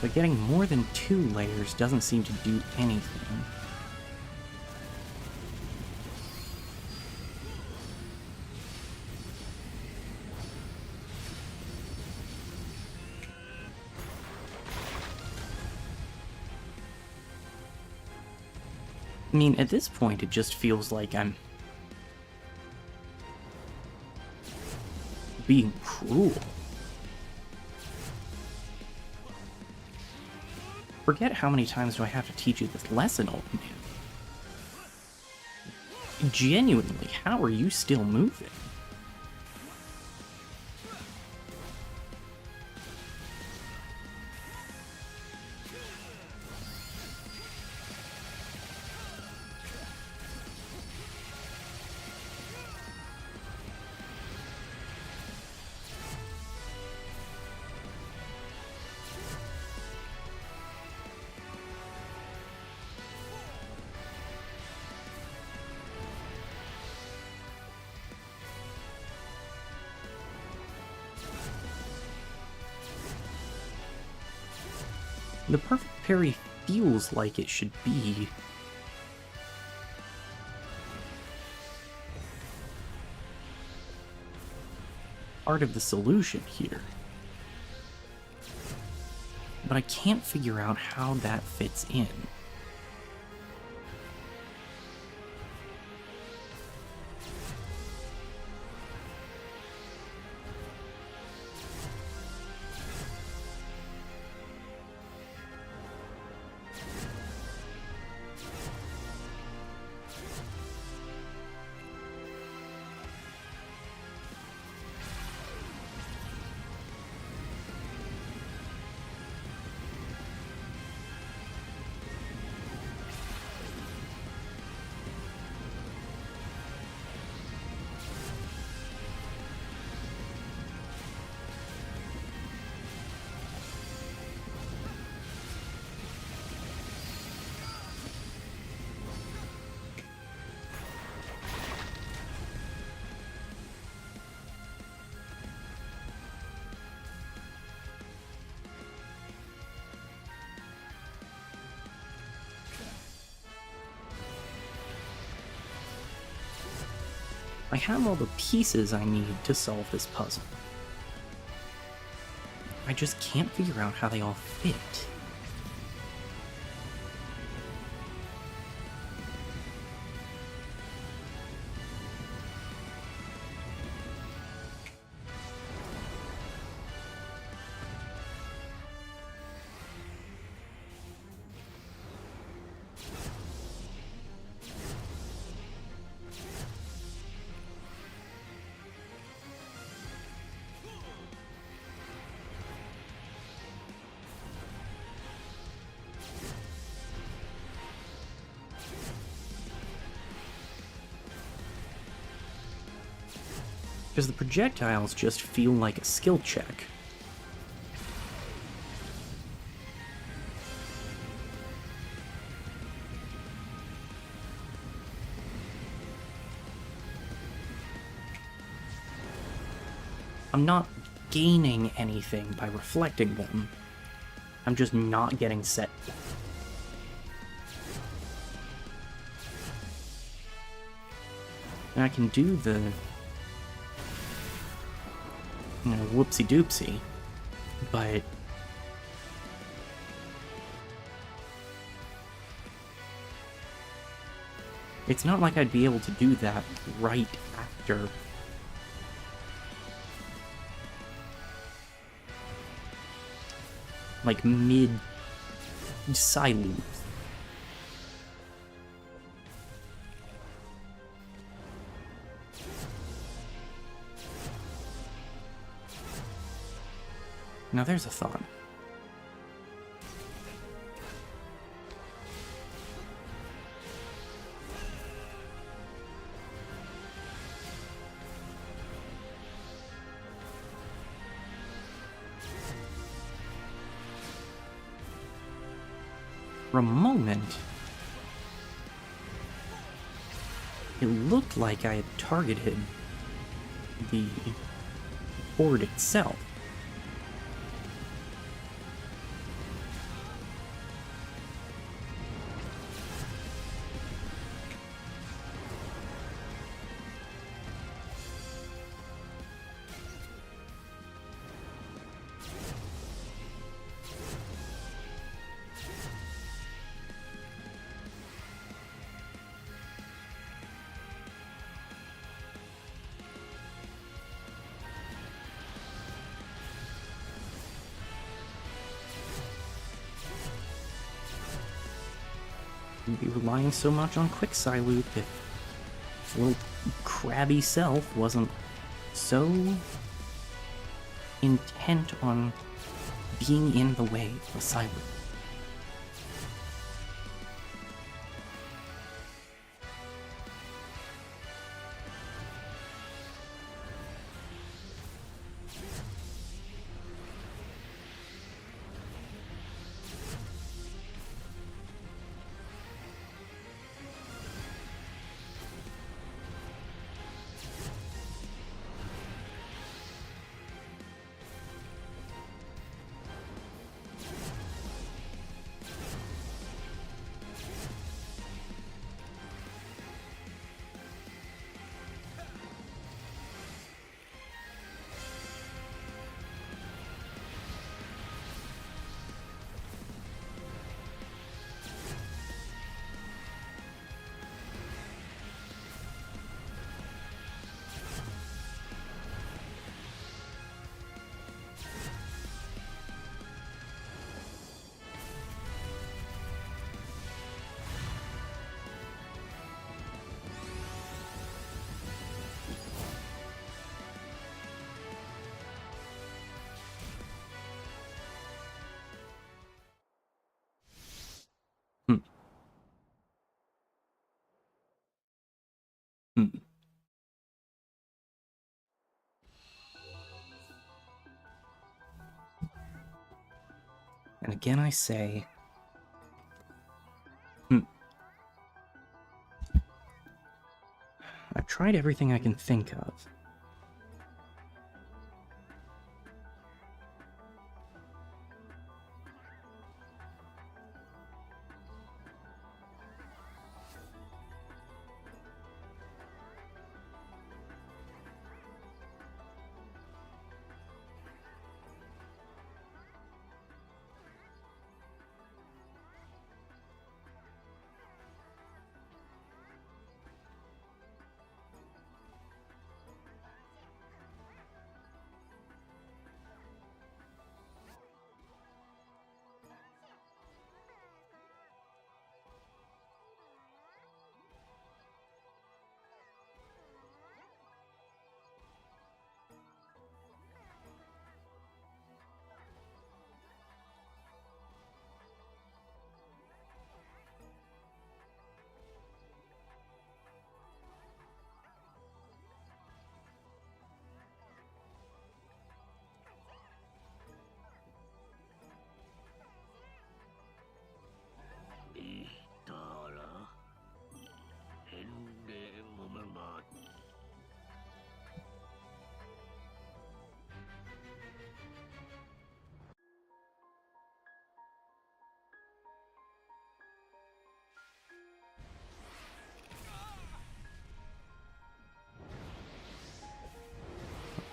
But getting more than 2 layers doesn't seem to do anything. I mean, at this point, it just feels like I'm being cruel. Forget how many times do I have to teach you this lesson, old man. Genuinely, how are you still moving? The perfect parry feels like it should be. Part of the solution here. But I can't figure out how that fits in. I have all the pieces I need to solve this puzzle. I just can't figure out how they all fit. Because the projectiles just feel like a skill check. I'm not gaining anything by reflecting them. I'm just not getting set. And I can do the whoopsie doopsie, but it's not like I'd be able to do that right after. Like mid silence. Now there's a thought. For a moment, it looked like I had targeted the board itself. You'd be relying so much on quick Psyloop if its little crabby self wasn't so intent on being in the way of Psyloop. Hmm. Hmm. And again I say, I've tried everything I can think of.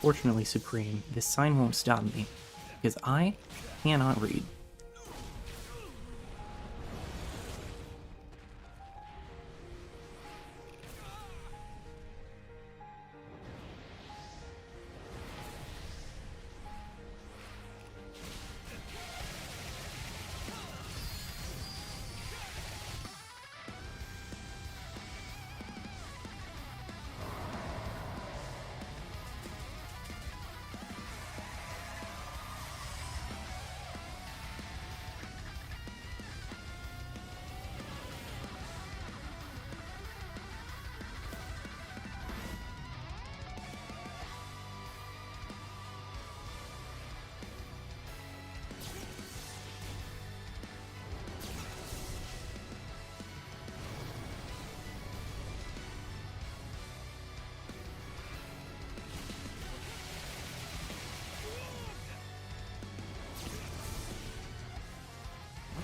Fortunately, Supreme, this sign won't stop me, because I cannot read.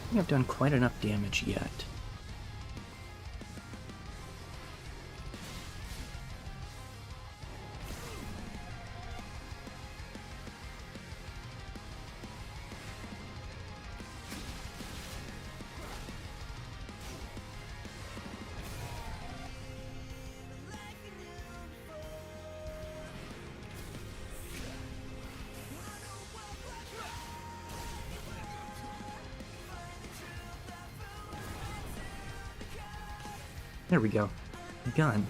I think I've done quite enough damage yet. There we go. Gun.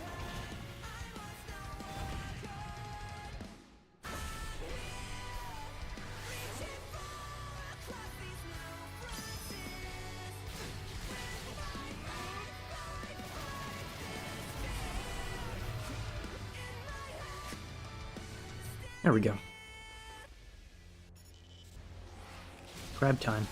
There we go. Grab time.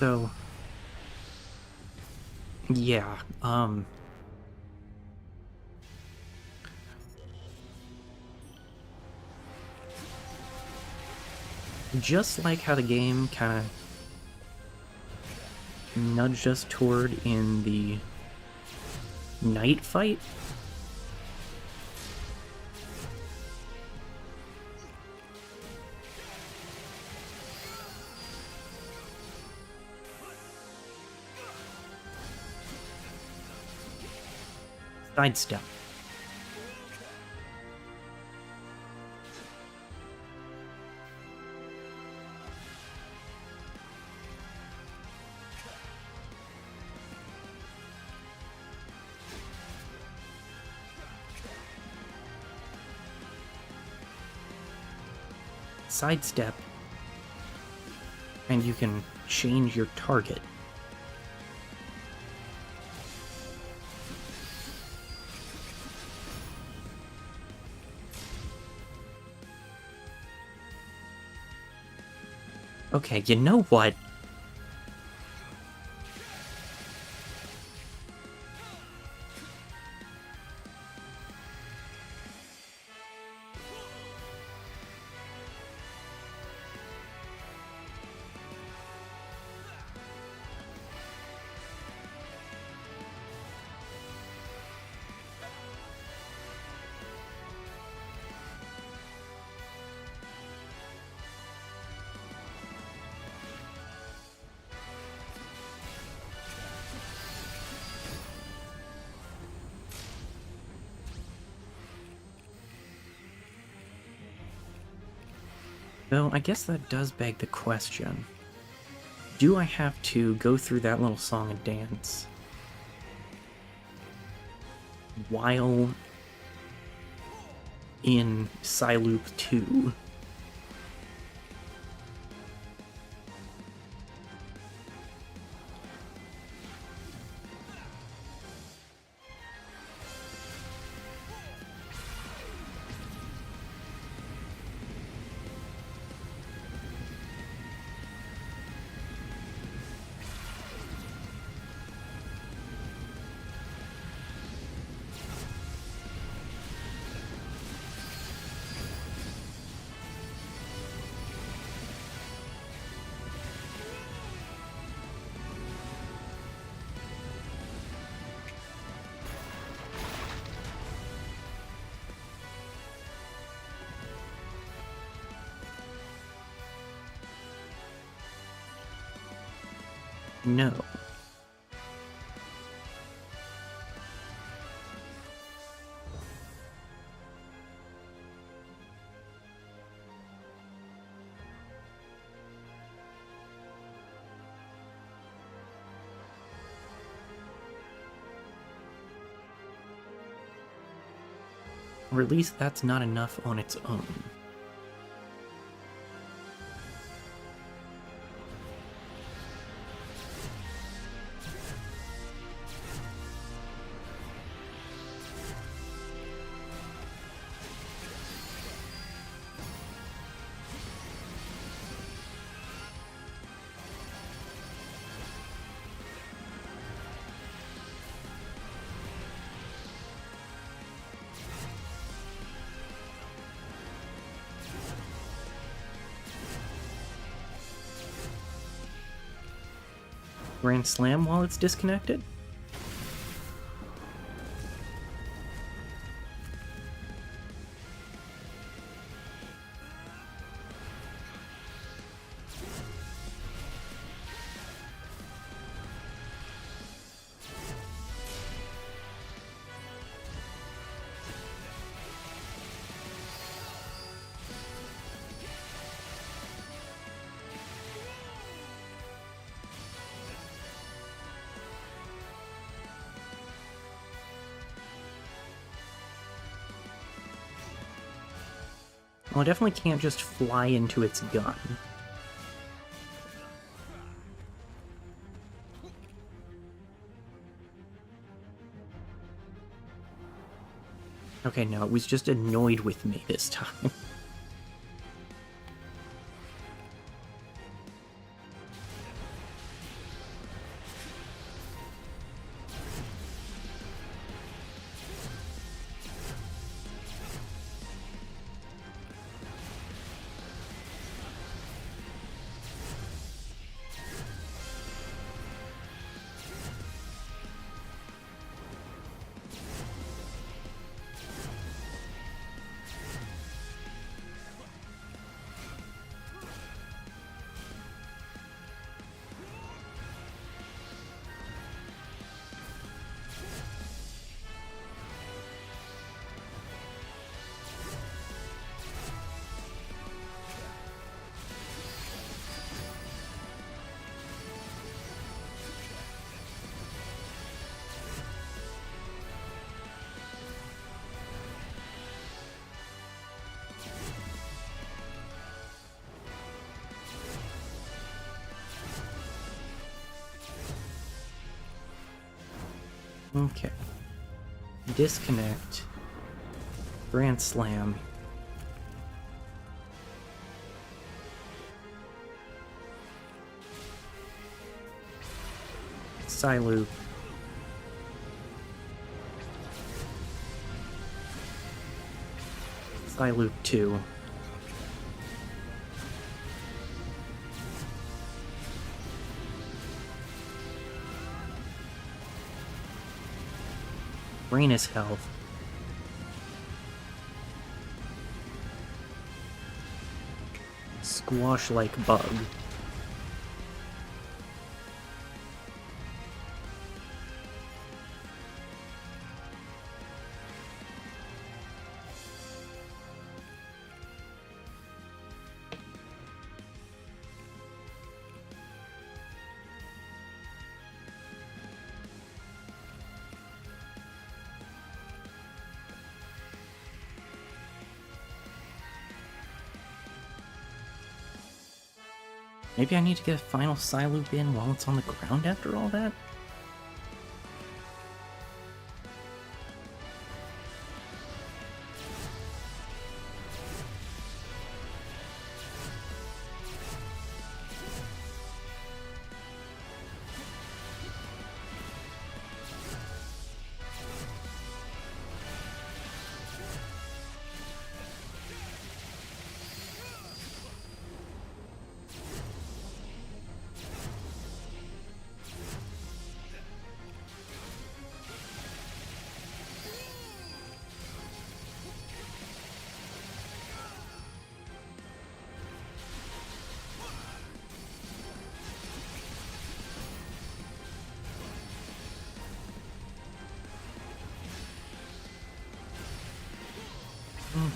So, yeah, just like how the game kind of nudged us toward in the night fight, sidestep. Sidestep, and you can change your target. Okay, you know what? Though, I guess that does beg the question. Do I have to go through that little song and dance while in Psyloop 2? No. Or at least that's not enough on its own. Grand Slam while it's disconnected? Well, I definitely can't just fly into its gun. Okay, no, it was just annoyed with me this time. Okay. Disconnect. Grand Slam. Psyloop. Psyloop 2. Brainus Health. Squash like bug. Maybe I need to get a final Psyloop in while it's on the ground after all that?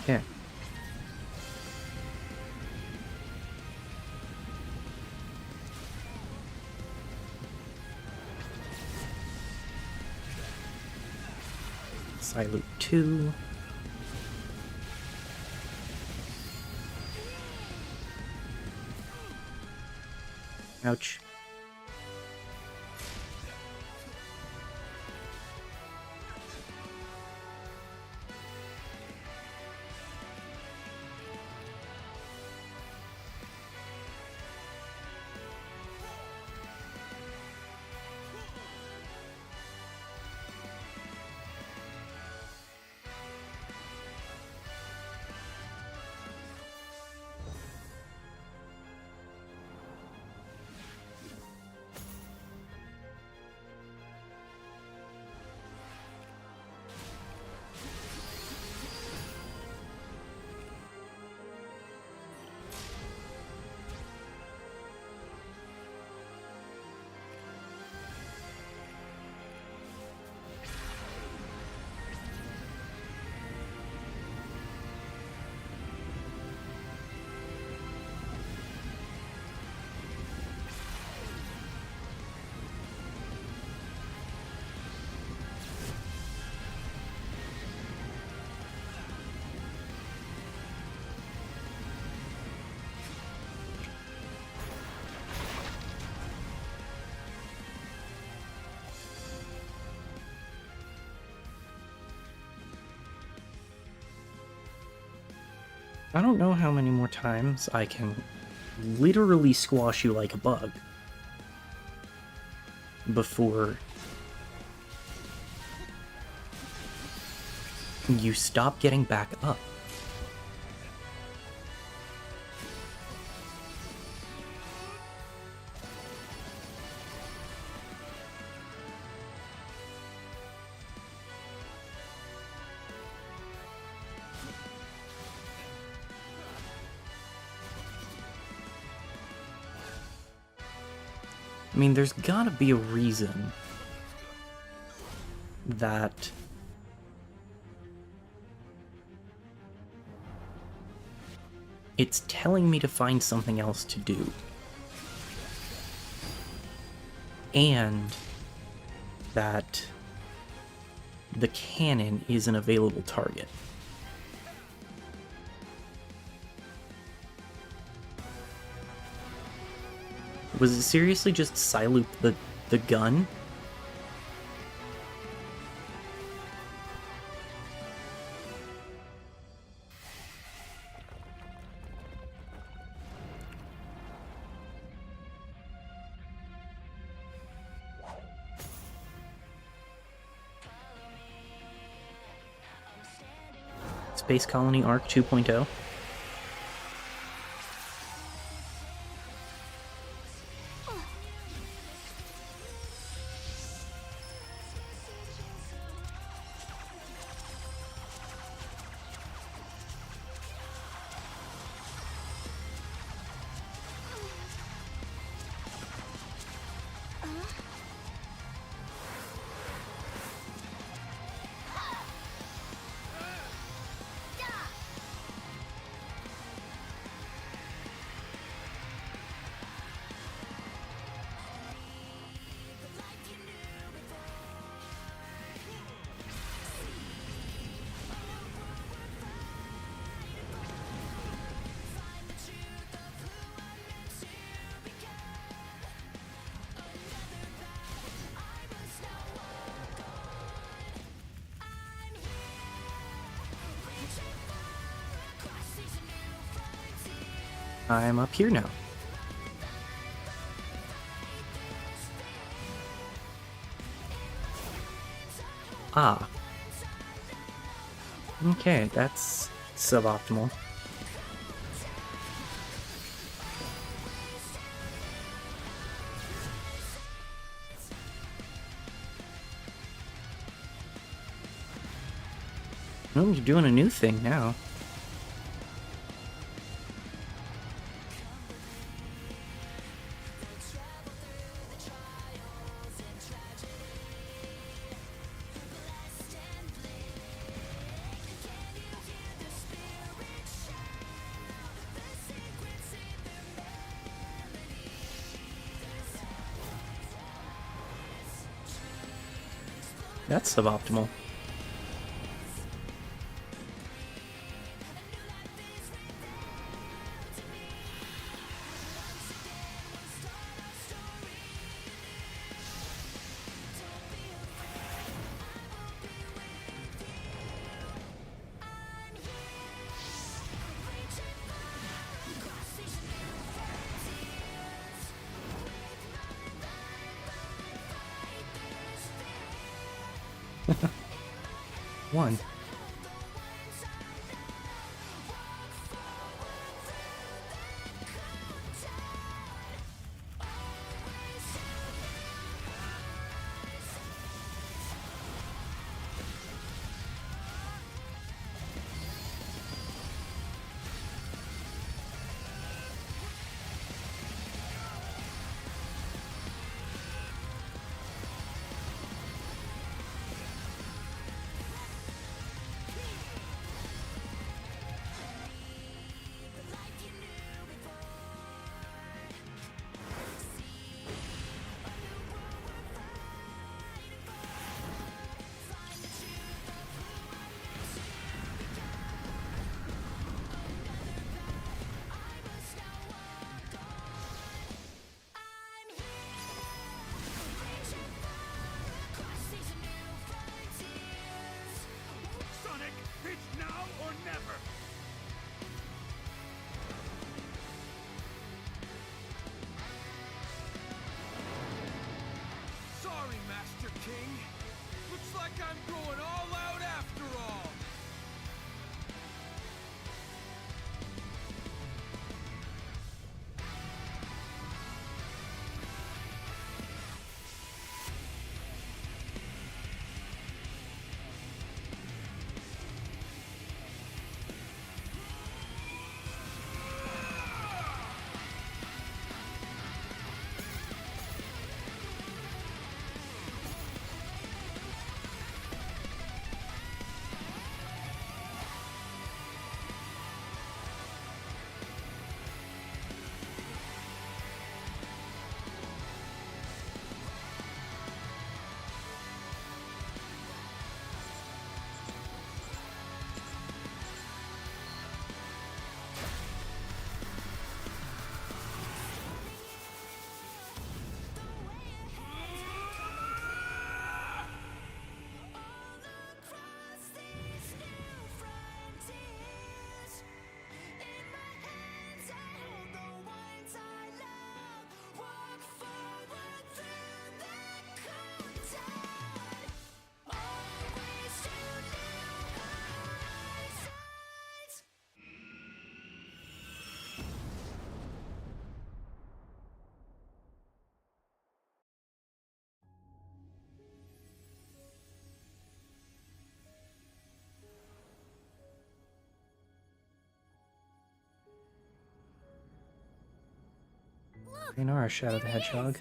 Okay. Psyloop 2. Ouch. I don't know how many more times I can literally squash you like a bug before you stop getting back up. I mean, there's gotta be a reason that it's telling me to find something else to do. And that the cannon is an available target. Was it seriously just Psyloop the gun? Space Colony Arc 2.0. I'm up here now. Ah. Okay, that's suboptimal. Oh, you're doing a new thing now. That's suboptimal. One. King. Looks like I'm going all out after all. Raynara, Shadow the Hedgehog.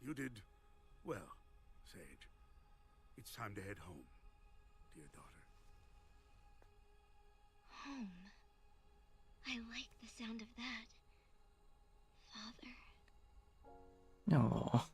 You did well, Sage. It's time to head home, dear daughter. Home. I like the sound of that. Father. Oh.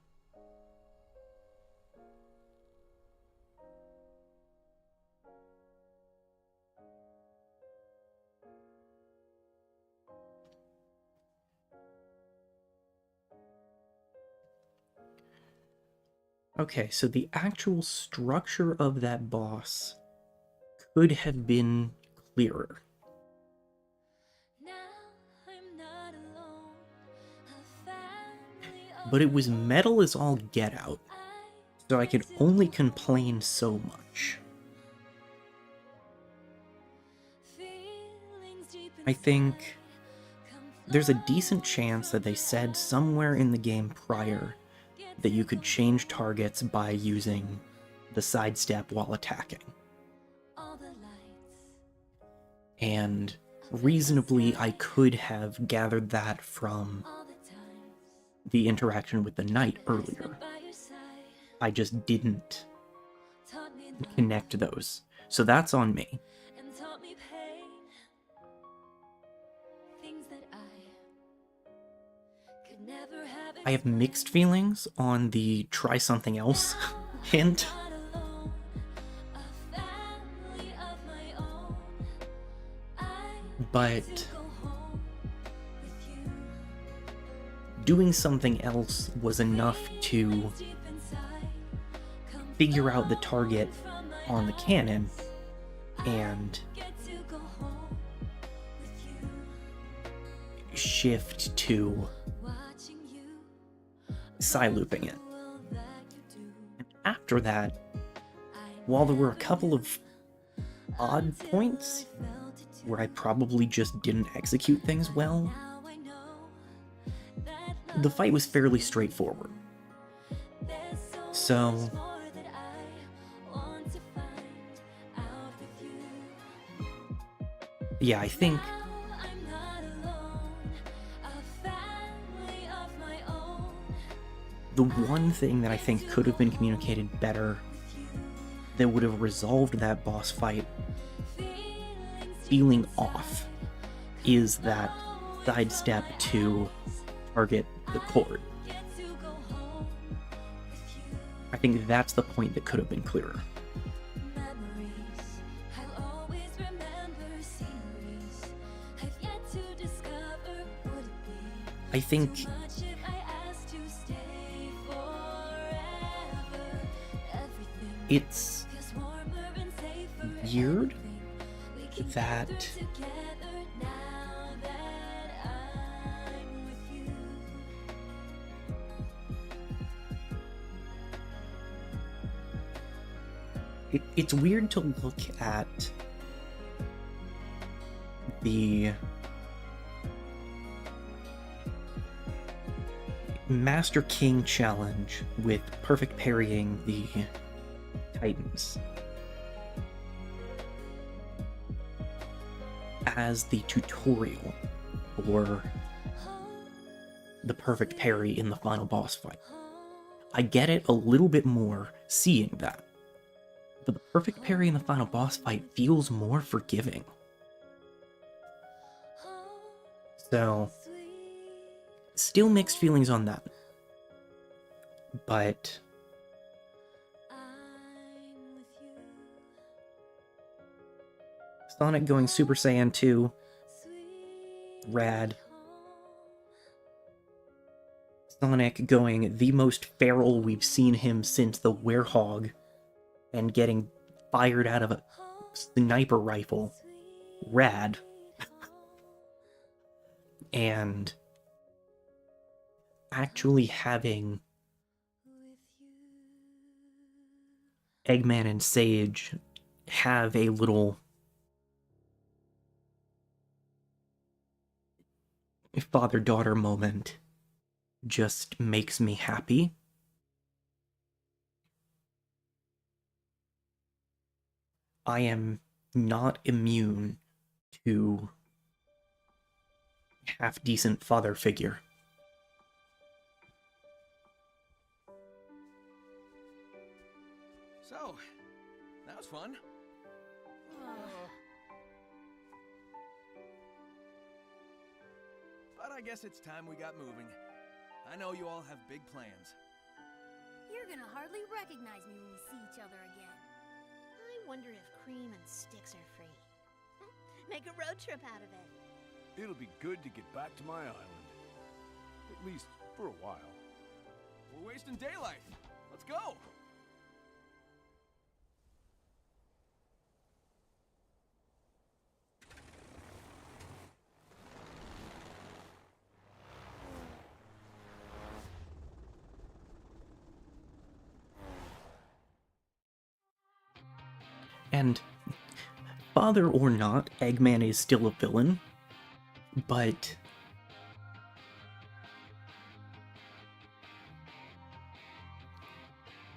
Okay, so the actual structure of that boss could have been clearer. But it was metal as all get out, so I could only complain so much. I think there's a decent chance that they said somewhere in the game prior that you could change targets by using the sidestep while attacking. And reasonably, I could have gathered that from the interaction with the knight earlier. I just didn't connect those. So that's on me. I have mixed feelings on the try something else hint. But doing something else was enough to figure out the target on the cannon and shift to side-looping it. And after that, while there were a couple of odd points where I probably just didn't execute things well, the fight was fairly straightforward. So yeah, I think the one thing that I think could have been communicated better that would have resolved that boss fight feeling off is that sidestep to target the cord. I think that's the point that could have been clearer. I think it's weird that it's weird to look at the Master King challenge with perfect parrying the Titans as the tutorial for the perfect parry in the final boss fight. I get it a little bit more seeing that, but the perfect parry in the final boss fight feels more forgiving. So, still mixed feelings on that. But Sonic going Super Saiyan 2, rad. Sonic going the most feral we've seen him since the Werehog and getting fired out of a sniper rifle, rad. And actually having Eggman and Sage have a little father-daughter moment just makes me happy. I am not immune to half-decent father figure. So, that was fun. But I guess it's time we got moving. I know you all have big plans. You're gonna hardly recognize me when we see each other again. I wonder if cream and sticks are free. Make a road trip out of it. It'll be good to get back to my island. At least for a while. We're wasting daylight. Let's go. And father or not, Eggman is still a villain, but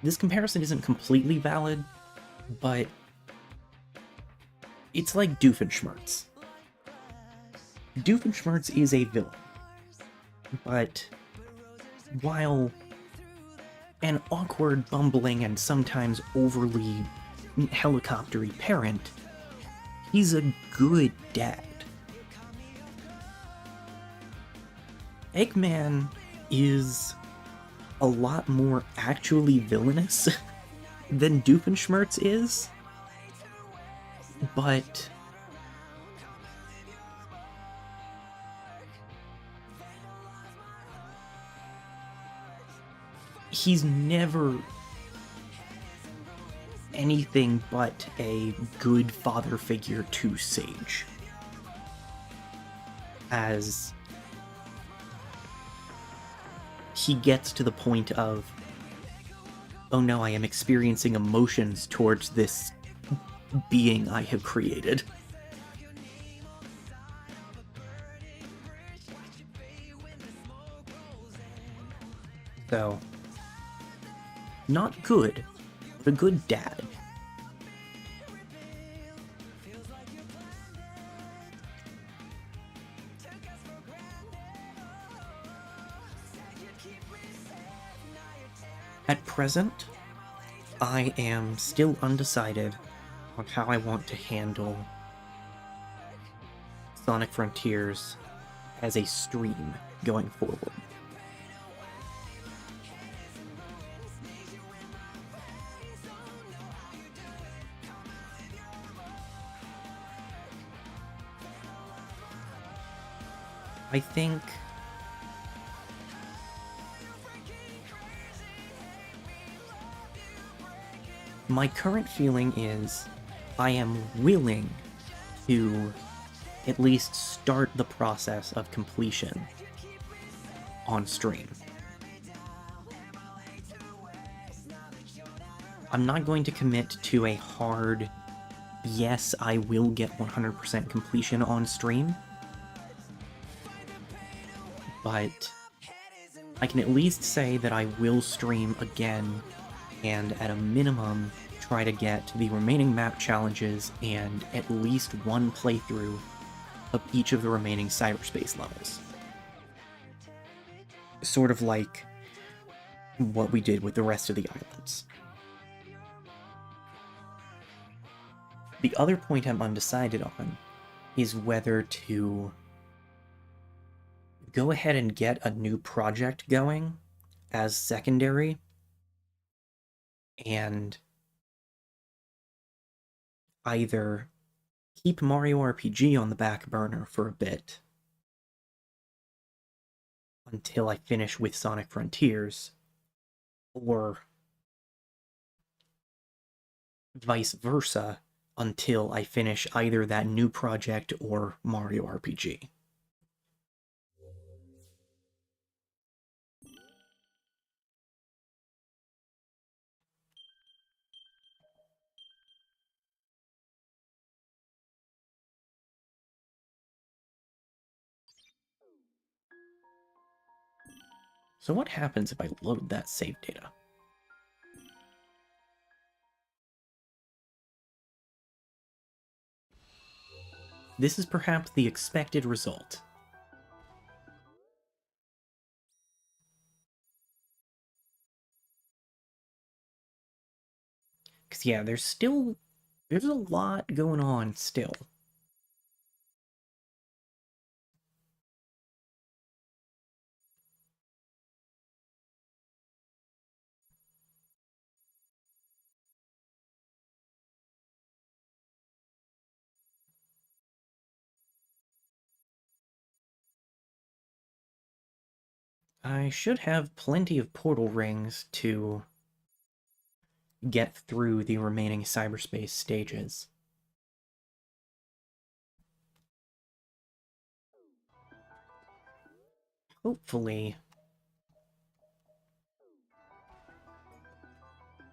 this comparison isn't completely valid, but it's like Doofenshmirtz. Doofenshmirtz is a villain, but while an awkward, bumbling, and sometimes overly helicoptery parent, he's a good dad. Eggman is a lot more actually villainous than Doofenshmirtz is, but he's never anything but a good father figure to Sage. As he gets to the point of, oh no, I am experiencing emotions towards this being I have created. So, not good, but a good dad. At present, I am still undecided on how I want to handle Sonic Frontiers as a stream going forward. I think my current feeling is I am willing to at least start the process of completion on stream. I'm not going to commit to a hard, yes, I will get 100% completion on stream, but I can at least say that I will stream again and at a minimum try to get the remaining map challenges and at least one playthrough of each of the remaining cyberspace levels. Sort of like what we did with the rest of the islands. The other point I'm undecided on is whether to go ahead and get a new project going as secondary and either keep Mario RPG on the back burner for a bit until I finish with Sonic Frontiers, or vice versa until I finish either that new project or Mario RPG. So what happens if I load that save data? This is perhaps the expected result. Because yeah, there's a lot going on still. I should have plenty of portal rings to get through the remaining cyberspace stages. Hopefully.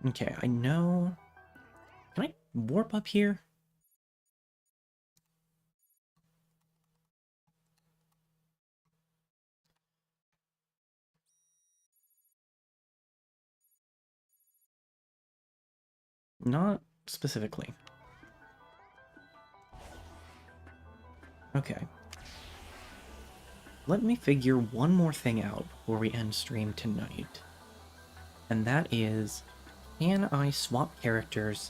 Okay, I know... Can I warp up here? Not specifically. Okay. Let me figure one more thing out before we end stream tonight. And that is, can I swap characters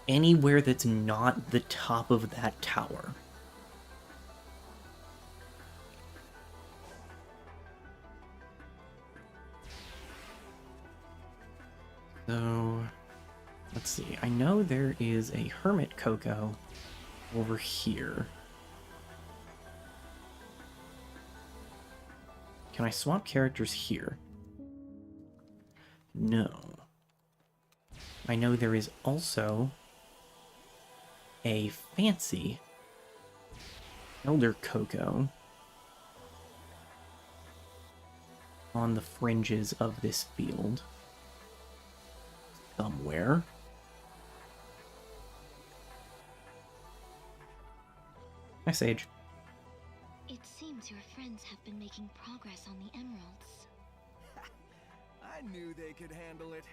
anywhere that's not the top of that tower? So, let's see. I know there is a Hermit Coco over here. Can I swap characters here? No. I know there is also a fancy Elder Coco on the fringes of this field. Somewhere. Hi, Sage. It seems your friends have been making progress on the emeralds. I knew they could handle it.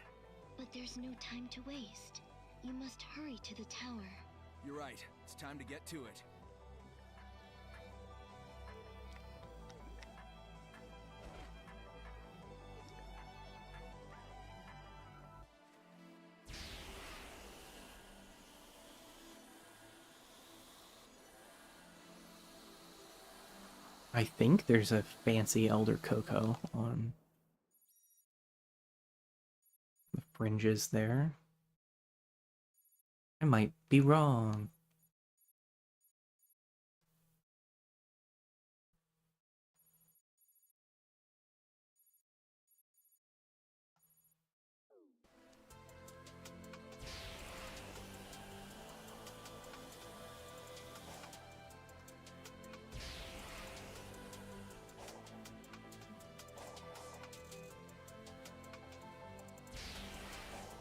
But there's no time to waste. You must hurry to the tower. You're right. It's time to get to it. I think there's a fancy Elder Cocoa on the fringes there. I might be wrong.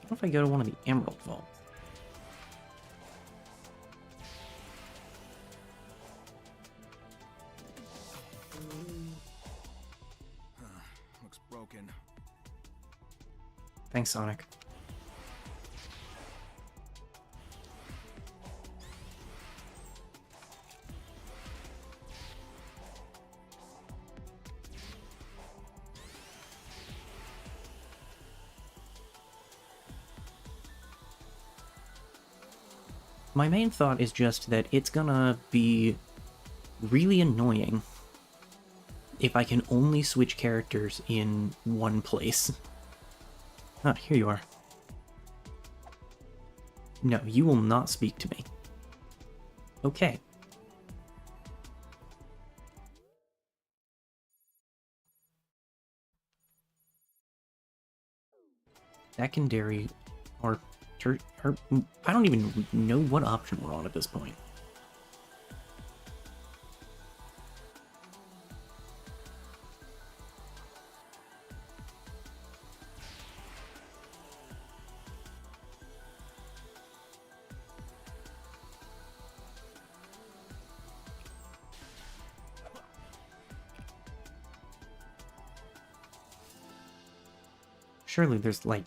What if I go to one of the Emerald Vaults? Looks broken. Thanks, Sonic. My main thought is just that it's gonna be really annoying if I can only switch characters in one place. Ah, here you are. No, you will not speak to me. Okay. Secondary, or I don't even know what option we're on at this point. Surely there's, like...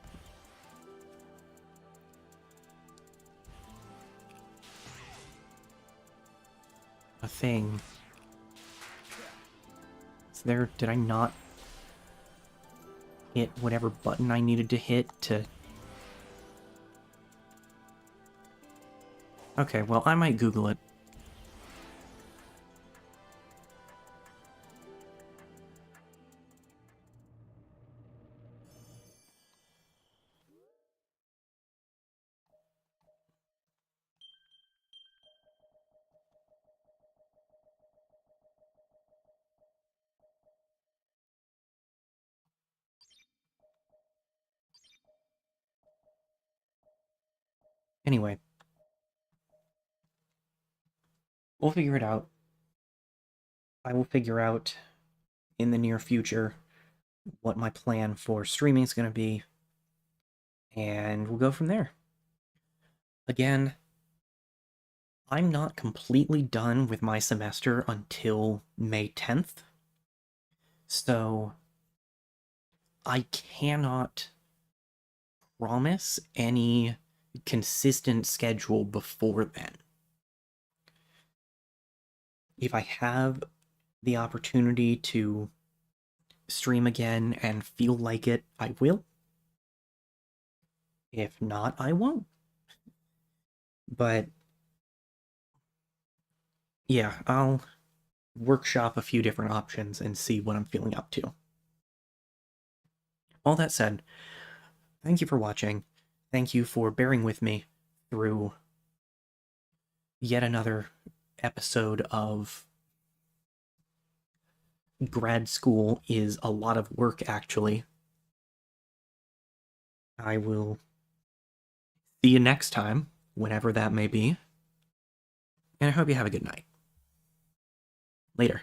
a thing. Is there... Did I not hit whatever button I needed to hit to... Okay, well, I might Google it. Anyway. We'll figure it out. I will figure out in the near future what my plan for streaming is going to be, and we'll go from there. Again, I'm not completely done with my semester until May 10th, so I cannot promise any consistent schedule before then. If I have the opportunity to stream again and feel like it, I will. If not, I won't. But yeah, I'll workshop a few different options and see what I'm feeling up to. All that said, thank you for watching. Thank you for bearing with me through yet another episode of grad school is a lot of work, actually. I will see you next time, whenever that may be. And I hope you have a good night. Later.